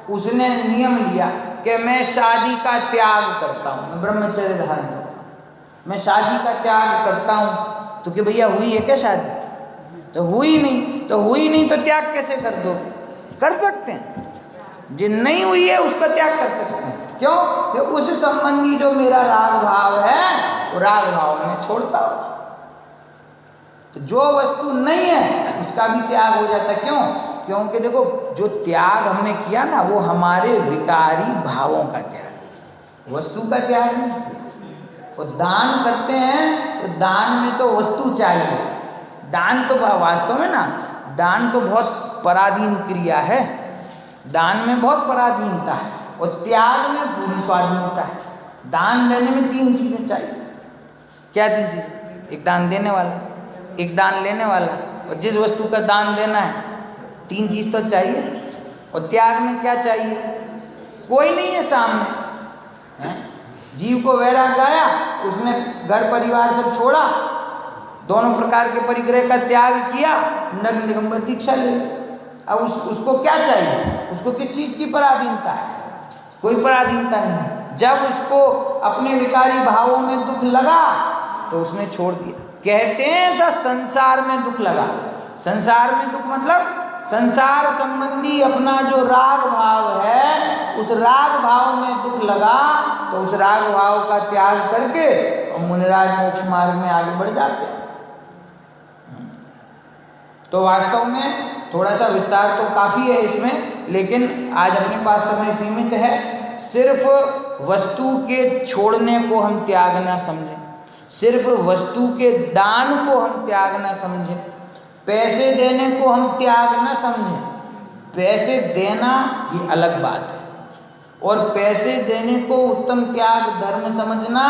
उसने नियम लिया कि मैं शादी का त्याग करता हूँ, मैं ब्रह्मचर्य धारण करता हूँ, मैं शादी का त्याग करता हूँ। तो कि भैया हुई है क्या शादी? तो हुई नहीं, तो त्याग कैसे कर दो? कर सकते हैं। जिन नहीं हुई है उसका त्याग कर सकते हैं। क्यों? कि उस संबंधी जो मेरा राग भाव है वो राग भाव में छोड़ता हूँ। तो जो वस्तु नहीं है उसका भी त्याग हो जाता है। क्यों? क्योंकि देखो जो त्याग हमने किया ना वो हमारे विकारी भावों का त्याग, वस्तु का त्याग नहीं किया। वो दान करते हैं तो दान में तो वस्तु चाहिए। दान तो वास्तव में ना, दान तो बहुत पराधीन क्रिया है, दान में बहुत पराधीनता है और त्याग में पूरी स्वाधीनता है। दान देने में 3 चीज़ें चाहिए। क्या 3 चीज़ें? एक दान देने वाला, एक दान लेने वाला, और जिस वस्तु का दान देना है 3 चीज़ तो चाहिए। और त्याग में क्या चाहिए? कोई नहीं है सामने, है? जीव को वैराग आया, उसने घर परिवार सब छोड़ा, दोनों प्रकार के परिग्रह का त्याग किया, नग्न दिगंबर दीक्षा ले। अब उसको क्या चाहिए? उसको किस चीज़ की पराधीनता है? कोई पराधीनता नहीं। जब उसको अपने विकारी भावों में दुख लगा तो उसने छोड़ दिया। कहते हैं ऐसा संसार में दुख लगा। संसार में दुख मतलब संसार संबंधी अपना जो राग भाव है, उस राग भाव में दुख लगा तो उस राग भाव का त्याग करके और मुनिराज मोक्ष मार्ग में आगे बढ़ जाते हैं। तो वास्तव में थोड़ा सा विस्तार तो काफ़ी है इसमें, लेकिन आज अपने पास समय सीमित है। सिर्फ वस्तु के छोड़ने को हम त्याग ना समझें, सिर्फ वस्तु के दान को हम त्याग ना समझें, पैसे देने को हम त्याग ना समझें। पैसे देना ये अलग बात है, और पैसे देने को उत्तम त्याग धर्म समझना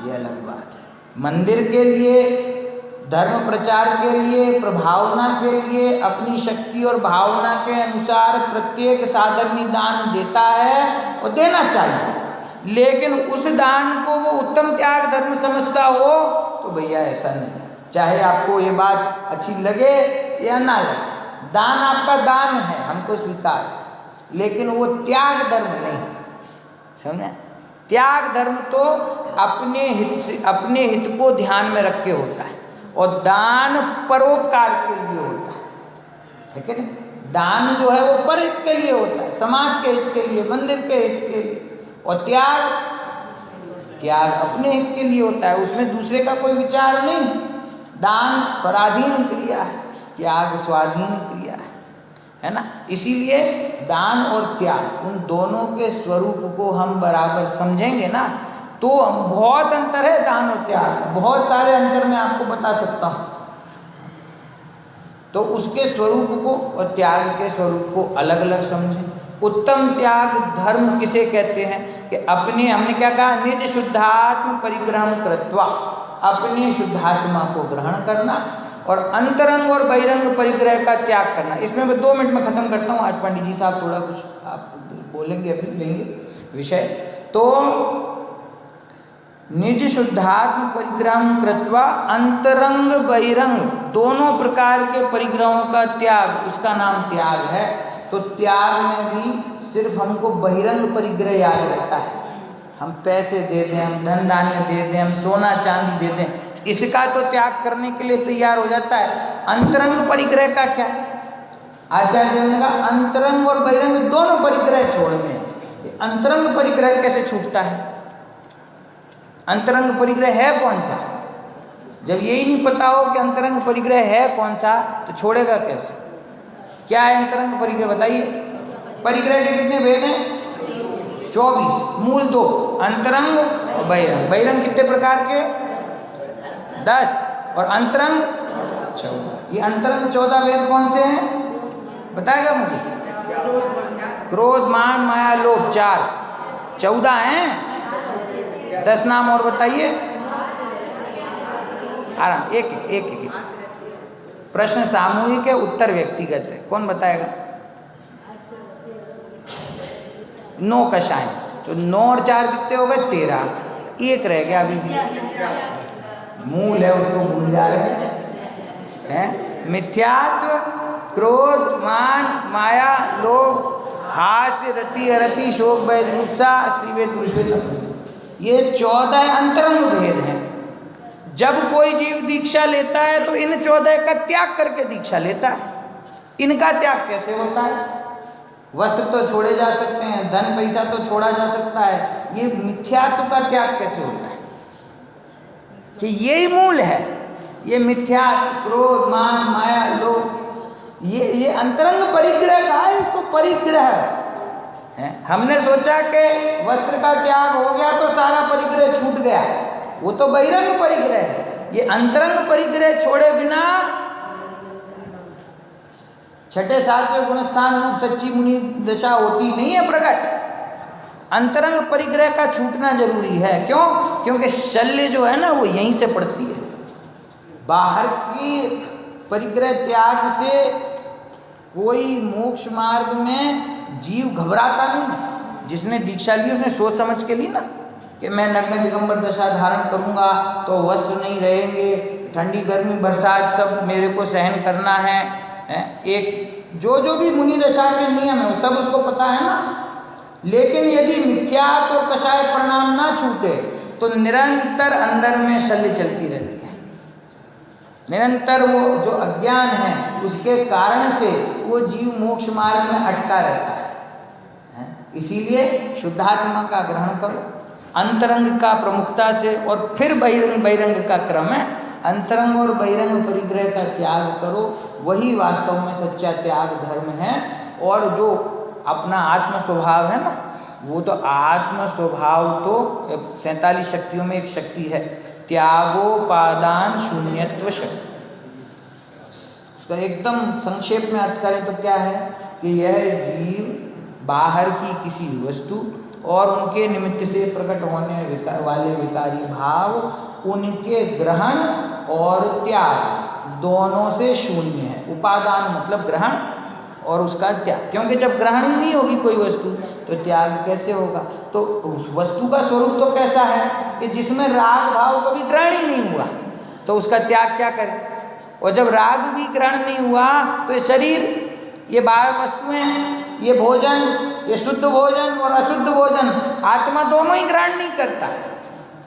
ये अलग बात है। मंदिर के लिए, धर्म प्रचार के लिए, प्रभावना के लिए अपनी शक्ति और भावना के अनुसार प्रत्येक साधर्मी दान देता है और देना चाहिए, लेकिन उस दान को वो उत्तम त्याग धर्म समझता हो तो भैया ऐसा नहीं। चाहे आपको ये बात अच्छी लगे या ना लगे, दान आपका दान है, हमको स्वीकार है, लेकिन वो त्याग धर्म नहीं, समझे? त्याग धर्म तो अपने हित को ध्यान में रख के होता है, और दान परोपकार के लिए होता है, ठीक है ना? दान जो है वो परहित के लिए होता है, समाज के हित के लिए, मंदिर के हित के लिए, और त्याग अपने हित के लिए होता है, उसमें दूसरे का कोई विचार नहीं। दान पराधीन क्रिया है, त्याग स्वाधीन क्रिया है ना? इसीलिए दान और त्याग, उन दोनों के स्वरूप को हम बराबर समझेंगे ना, तो बहुत अंतर है दान और त्याग, बहुत सारे अंतर मैं आपको बता सकता हूँ। तो उसके स्वरूप को और त्याग के स्वरूप को अलग अलग समझें। उत्तम त्याग धर्म किसे कहते हैं कि अपने, हमने क्या कहा, निज शुद्धात्म परिग्रह कृत्वा, अपने शुद्धात्मा को ग्रहण करना और अंतरंग और बहिरंग परिग्रह का त्याग करना। इसमें मैं 2 मिनट में खत्म करता हूँ। आज पंडित जी साहब थोड़ा कुछ आप बोलेंगे, अभी लेंगे विषय। तो निज शुद्धात्म परिग्रह कृत्वा अंतरंग बहिरंग दोनों प्रकार के परिग्रहों का त्याग, उसका नाम त्याग है। तो त्याग में भी सिर्फ हमको बहिरंग परिग्रह याद रहता है, हम पैसे दे दें, हम धन धान्य दे दें, हम सोना चांदी दे दें, इसका तो त्याग करने के लिए तैयार हो जाता है। अंतरंग परिग्रह का क्या है? आचार्य देव ने कहा अंतरंग और बहिरंग दोनों परिग्रह छोड़ने। अंतरंग परिग्रह कैसे छूटता है? अंतरंग परिग्रह है कौन सा? जब यही नहीं पता हो कि अंतरंग परिग्रह है कौन सा, तो छोड़ेगा कैसे? क्या है अंतरंग परिग्रह बताइए? परिग्रह के कितने भेद हैं? 24, मूल 2, अंतरंग और बहिरंग। बहिरंग कितने प्रकार के? 10, और अंतरंग 14। ये अंतरंग 14 भेद कौन से हैं बताएगा मुझे? क्रोध, मान, माया, लोभ, 4, 14 हैं। 10 नाम और बताइए। आराम, एक प्रश्न सामूहिक है, उत्तर व्यक्तिगत है। कौन बताएगा? 9 कषाय, तो 9 और 4 कितने हो गए? 13। एक रह गया अभी भी, मूल है, उसको भूल जा रहे हैं। मिथ्यात्व, क्रोध, मान, माया, लोभ, हास्य, रति, अरति, शोक, भय, जुगुप्सा, श्रीवेद, पुरुषवेद, ये 14 अंतरंग भेद हैं। जब कोई जीव दीक्षा लेता है तो इन 14 का त्याग करके दीक्षा लेता है। इनका त्याग कैसे होता है? वस्त्र तो छोड़े जा सकते हैं, धन पैसा तो छोड़ा जा सकता है, ये मिथ्यात्व का त्याग कैसे होता है? कि यही मूल है, ये मिथ्यात्व, क्रोध, मान, माया, लोभ, ये अंतरंग परिग्रह कहा है इसको, परिग्रह है। हमने सोचा कि वस्त्र का त्याग हो गया तो सारा परिग्रह छूट गया, वो तो बहिरंग परिग्रह है। ये अंतरंग परिग्रह छोड़े बिना छठे सातवें गुणस्थान रूप सच्ची मुनि दशा होती नहीं है प्रकट। अंतरंग परिग्रह का छूटना जरूरी है। क्यों? क्योंकि शल्य जो है ना वो यहीं से पड़ती है। बाहर की परिग्रह त्याग से कोई मोक्ष मार्ग में जीव घबराता नहीं है। जिसने दीक्षा ली उसने सोच समझ के ली ना कि मैं नग्न दिगंबर दशा धारण करूंगा तो वस्त्र नहीं रहेंगे, ठंडी गर्मी बरसात सब मेरे को सहन करना है। एक जो भी मुनि दशा के नियम है सब उसको पता है ना। लेकिन यदि मिथ्यात और कषाय परिणाम ना छूटे तो निरंतर अंदर में शल्य चलती रहती है। निरंतर वो जो अज्ञान है उसके कारण से वो जीव मोक्ष मार्ग में अटका रहता है। इसीलिए शुद्धात्मा का ग्रहण करो, अंतरंग का प्रमुखता से, और फिर बहिरंग का क्रम है। अंतरंग और बहिरंग परिग्रह का त्याग करो, वही वास्तव में सच्चा त्याग धर्म है। और जो अपना आत्म स्वभाव है ना, वो तो आत्म स्वभाव तो 47 शक्तियों में एक शक्ति है, त्यागोपादान शून्यत्व शक्ति। उसका एकदम संक्षेप में अर्थ करें तो क्या है कि यह जीव बाहर की किसी वस्तु और उनके निमित्त से प्रकट होने वाले विकारी भाव, उनके ग्रहण और त्याग दोनों से शून्य है। उपादान मतलब ग्रहण और उसका त्याग, क्योंकि जब ग्रहण ही नहीं होगी कोई वस्तु तो त्याग कैसे होगा। तो उस वस्तु का स्वरूप तो कैसा है कि जिसमें राग भाव कभी ग्रहण ही नहीं हुआ तो उसका त्याग क्या करे। और जब राग भी ग्रहण नहीं हुआ तो ये शरीर, ये बाह्य वस्तुएं, ये भोजन, ये शुद्ध भोजन और अशुद्ध भोजन, आत्मा दोनों ही ग्रहण नहीं करता।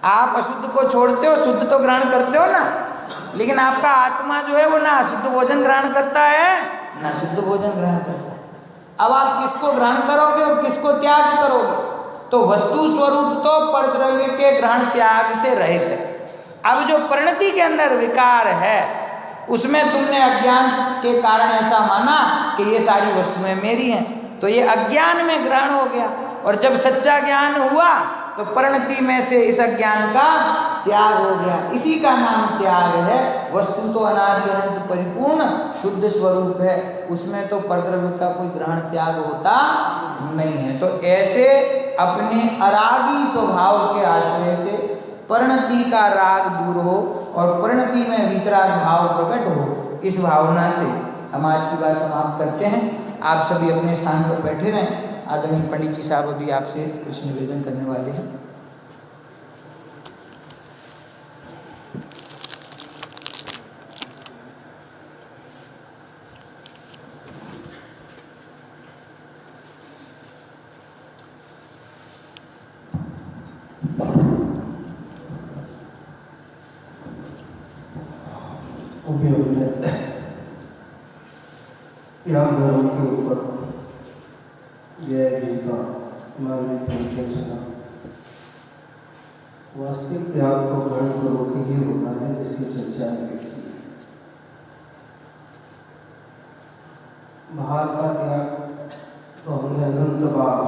आप अशुद्ध को छोड़ते हो, शुद्ध तो ग्रहण करते हो ना। लेकिन आपका आत्मा जो है वो ना अशुद्ध भोजन ग्रहण करता है ना शुद्ध भोजन ग्रहण करता है। अब आप किसको ग्रहण करोगे और किसको त्याग करोगे? तो वस्तु स्वरूप तो परद्रव्य के ग्रहण त्याग से रहित है। अब जो परिणति के अंदर विकार है उसमें तुमने अज्ञान के कारण ऐसा माना कि ये सारी वस्तुएं मेरी हैं, तो ये अज्ञान में ग्रहण हो गया। और जब सच्चा ज्ञान हुआ तो परिणति में से इस अज्ञान का त्याग हो गया। इसी का नाम त्याग है। वस्तु तो अनादि अनंत परिपूर्ण शुद्ध स्वरूप है, उसमें तो परद्रव्य का कोई ग्रहण त्याग होता नहीं है। तो ऐसे अपने अरागी स्वभाव के आश्रय से परिणति का राग दूर हो और परिणति में वितराग भाव प्रकट हो, इस भावना से हम आज की बात समाप्त करते हैं। आप सभी अपने स्थान पर बैठे रहें। आदरणीय पंडित जी साहब अभी आपसे कुछ निवेदन करने वाले हैं। यहाँ धर्म के ऊपर जय गीता हमारे पंचदशा वास्तविक त्याग को ग्रहण करो कि ये होता है जिसकी चर्चा की। बाहर का त्याग तो हमने अनंत बार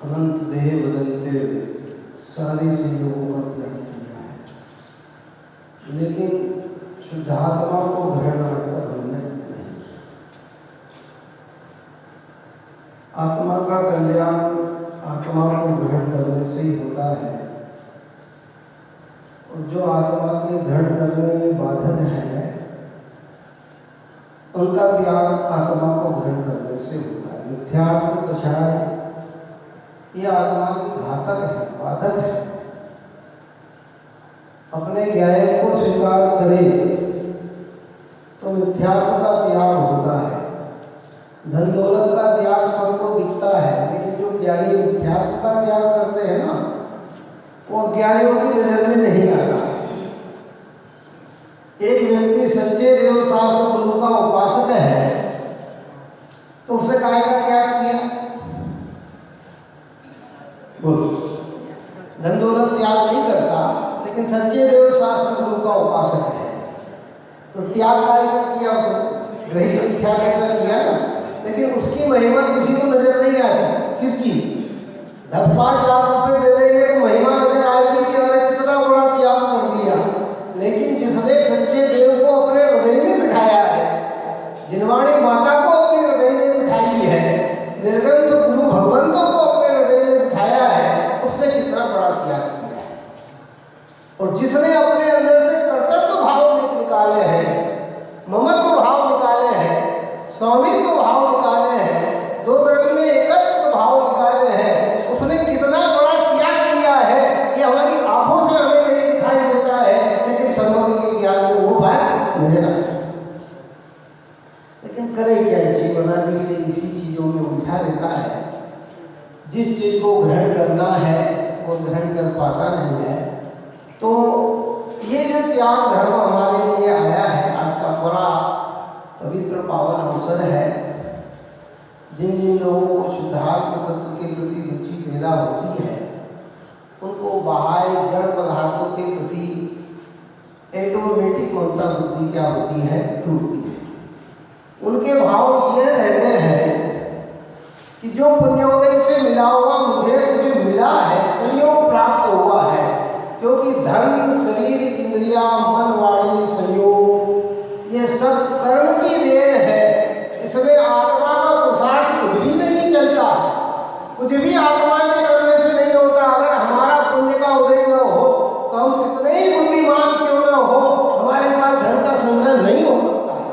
अनंत देह बदलते हुए सारी चीजों का त्याग किया है, लेकिन शुद्धात्मा को ग्रहण तक हमने आत्मा का कल्याण आत्मा को ग्रहण करने से ही होता है। और जो आत्मा के ग्रहण करने में बाधक है उनका त्याग आत्मा को ग्रहण करने से होता है। मिथ्यात्व कषाय ये आत्मा की घातक है, बाधक है। अपने ज्ञान को स्वीकार करे तो मिथ्यात्व का त्याग होता है। धन दौलत का त्याग सबको दिखता है, लेकिन जो ज्ञानी मिथ्यात्व का त्याग करते हैं ना, वो ज्ञानियों की नजर में नहीं आता। एक व्यक्ति सच्चे देव शास्त्र गुरु का उपासक है तो उसने काय का त्याग किया? बोलो। धन दौलत त्याग नहीं करता, लेकिन सच्चे देव शास्त्र गुरु का उपासक है तो त्याग काय का किया? उसने गहरी मिथ्या का किया ना। लेकिन उसकी महिमा किसी को नजर नहीं आती। किसकी? 10-5 लाख रुपए दे देंगे तो महिमा नजर आएगी कि अरे कितना बड़ा और जिसने अपने अंदर से कर्तव्य भाव निकाले हैं, ममत्व भाव निकाले हैं, स्वामित्व भाव निकाले हैं, दो द्रव्य में एकत्व भाव निकाले हैं, उसने कितना बड़ा त्याग किया है कि हमारी आंखों से हमें नहीं दिखाई देता है, लेकिन सर्वज्ञ के ज्ञान में वो बात नजर आती है। लेकिन करे क्या, जीवन आदि से इसी चीजों में उलझा रहता है। जिस चीज को ग्रहण करना है वो ग्रहण कर पाता नहीं है। तो ये जो त्याग धर्म हमारे लिए आया है, आज का बड़ा पवित्र पावन अवसर है। जिन जिन लोगों को शुद्धात्म तत्व के प्रति रुचि पैदा होती है, उनको बाह्य जड़ पदार्थों के प्रति ऑटोमेटिक ममता बुद्धि क्या होती है, टूटती है। उनके भाव ये रहते हैं कि जो पुण्योदय से मिला हुआ मुझे कुछ मिला है, संयोग प्राप्त हुआ है, क्योंकि धन, शरीर, इंद्रिया, मन, वाणी, संयोग ये सब कर्म की देन है। इसमें आत्मा का पुरुषार्थ कुछ भी नहीं चलता, कुछ भी आत्मा के करने से नहीं होता। अगर हमारा पुण्य का उदय न हो तो हम कितने ही बुद्धिमान क्यों न हो, हमारे पास धन का संग्रह नहीं हो सकता है।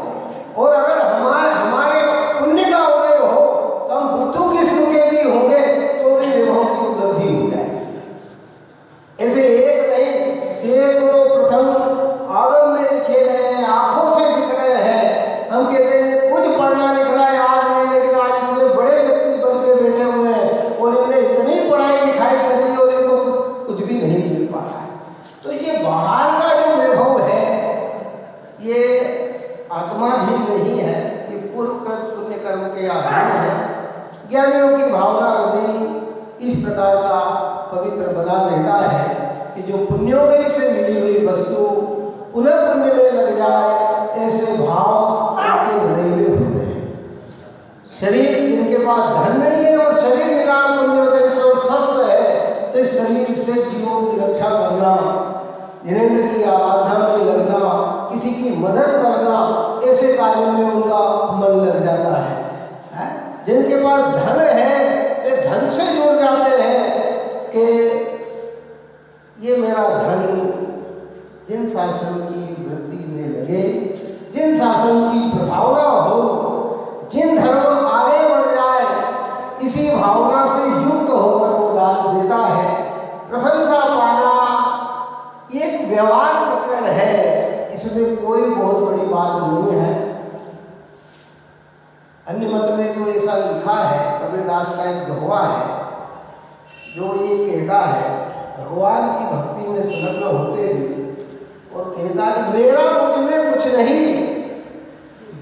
और अगर हमारे पुण्य का उदय हो तो हम बुद्धू किस्म के भी होंगे तो भी विभव की उपलब्धि हो जाएगी। ऐसे एक नहीं, सैकड़ों प्रसंग आगम में लिखे गए हैं, आंखों से दिख रहे हैं। हम कहते हैं कुछ पढ़ना लिख रहा है आज नहीं, लेकिन आज इतने बड़े व्यक्ति बन के बैठे हुए हैं और इन्होंने इतनी पढ़ाई लिखाई करी और इनको कुछ भी नहीं मिल पा रहा है। तो ये बाहर का जो वैभव है ये आत्माधीन नहीं है, ये पूर्वकृत पुण्य कर्म के आधीन है। ज्ञानियों की भावना हृदय इस प्रकार का पवित्र बना देता है कि जो पुण्योदय से मिली हुई वस्तु पुनः पुण्य में लग जाए, ऐसे भाव उनके हृदय में होते हैं। शरीर, जिनके पास धन नहीं है और शरीर मिला पुण्योदय से और स्वस्थ है, तो इस शरीर से जीवों की रक्षा करना, जिनेंद्र की आराधना में लगना, किसी की मदद करना, ऐसे कार्यों में उनका मन लग जाता है। जिनके पास धन है वे धन से जुड़ जाते हैं कि ये मेरा धन जिन शासन की वृत्ति में लगे, जिन शासन की प्रभावना हो, जिन धर्म आगे बढ़ जाए, इसी भावना से युक्त होकर वो दान देता है। प्रशंसा पाना एक व्यवहार प्रकरण है, इसमें कोई बहुत बड़ी बात नहीं है। अन्य मत में तो ऐसा लिखा है, कबीरदास का एक दोहा है जो ये कहता है, भगवान की भक्ति में संलग्न होते हुए और कहता है मेरा मुझ में कुछ नहीं,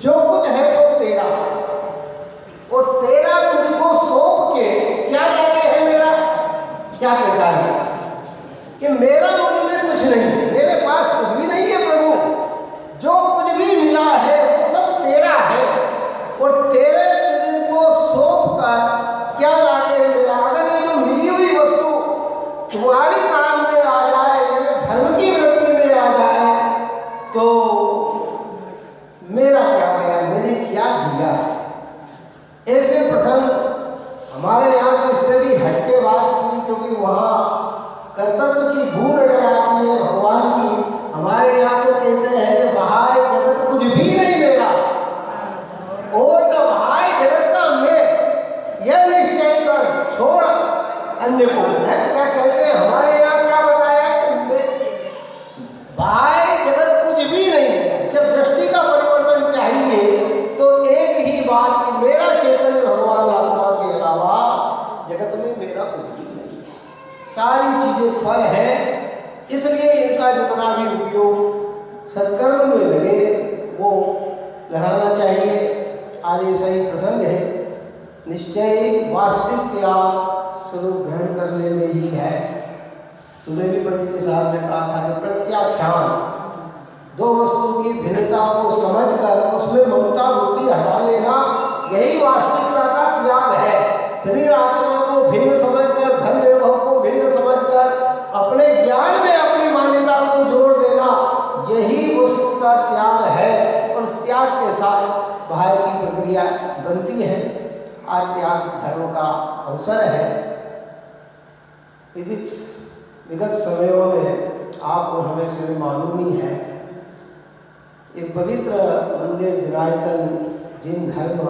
जो कुछ है सो तेरा, और तेरा मुझको सौंप के क्या कहते हैं मेरा, क्या कहता है कि मेरा मुझ में कुछ नहीं, मेरे पास कुछ भी नहीं है प्रभु, जो कुछ भी मिला है वो सब तेरा है, और तेरे को सौंप कर क्या लागे मेरा। अगर ये जो मिली हुई वस्तु तुम्हारी काम में आ जाए, यानी धर्म की वृत्ति में आ जाए, तो मेरा क्या गया, मैंने क्या दिया है। ऐसे प्रसंग हमारे यहाँ तो इससे भी हटके बात की, क्योंकि वहाँ कर्तव्य की भूल नजर आती है भगवान की। हमारे यहाँ तो कहते हैं कि बाह्य जगत कुछ भी नहीं मेरा, और न बाह्य जगत का मैं, यह निश्चय कर छोड़ अन्य को है। क्या कहते हैं हमारे यहाँ, क्या बताया कि बाह्य जगत कुछ भी नहीं है। जब दृष्टि का परिवर्तन चाहिए तो एक ही बात कि मेरा चैतन्य भगवान आत्मा के अलावा जगत में मेरा कुछ भी नहीं है, सारी चीजें फल है। इसलिए इनका जितना भी उपयोग सत्कर्म में लगे वो लगाना चाहिए। आज ऐसा ही प्रसंग है, निश्चय वास्तविक त्याग स्वरूप ग्रहण करने में ही है। सुबह भी पंडित जी साहब ने कहा था कि प्रत्याख्यान, दो वस्तुओं की भिन्नता को समझकर उसमें ममता बुद्धि हटा लेना, यही वास्तविकता का त्याग है। शरीर आत्मा को भिन्न समझकर, धन वैभव को भिन्न समझकर, अपने ज्ञान में अपनी मान्यता को जोड़ देना, यही वस्तु का त्याग है। और उस त्याग के साथ बाहर की प्रक्रिया बनती है। आज त्याग धर्म का अवसर है। विगत समयों में आप और हमें से मालूम ही है। ये पवित्र मंदिर जनायतन जिन धर्म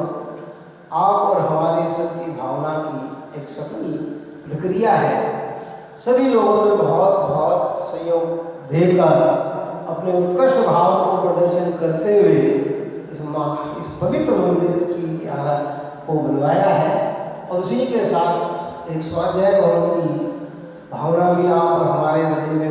आप और हमारे सबकी भावना की एक सफल प्रक्रिया है। सभी लोगों ने बहुत बहुत सहयोग देकर अपने उत्कृष्ट भाव को प्रदर्शन करते हुए इस पवित्र मंदिर की आराधना को बनवाया है। और उसी के साथ एक स्वाध्याय भवन की भावना भी आप और हमारे हृदय में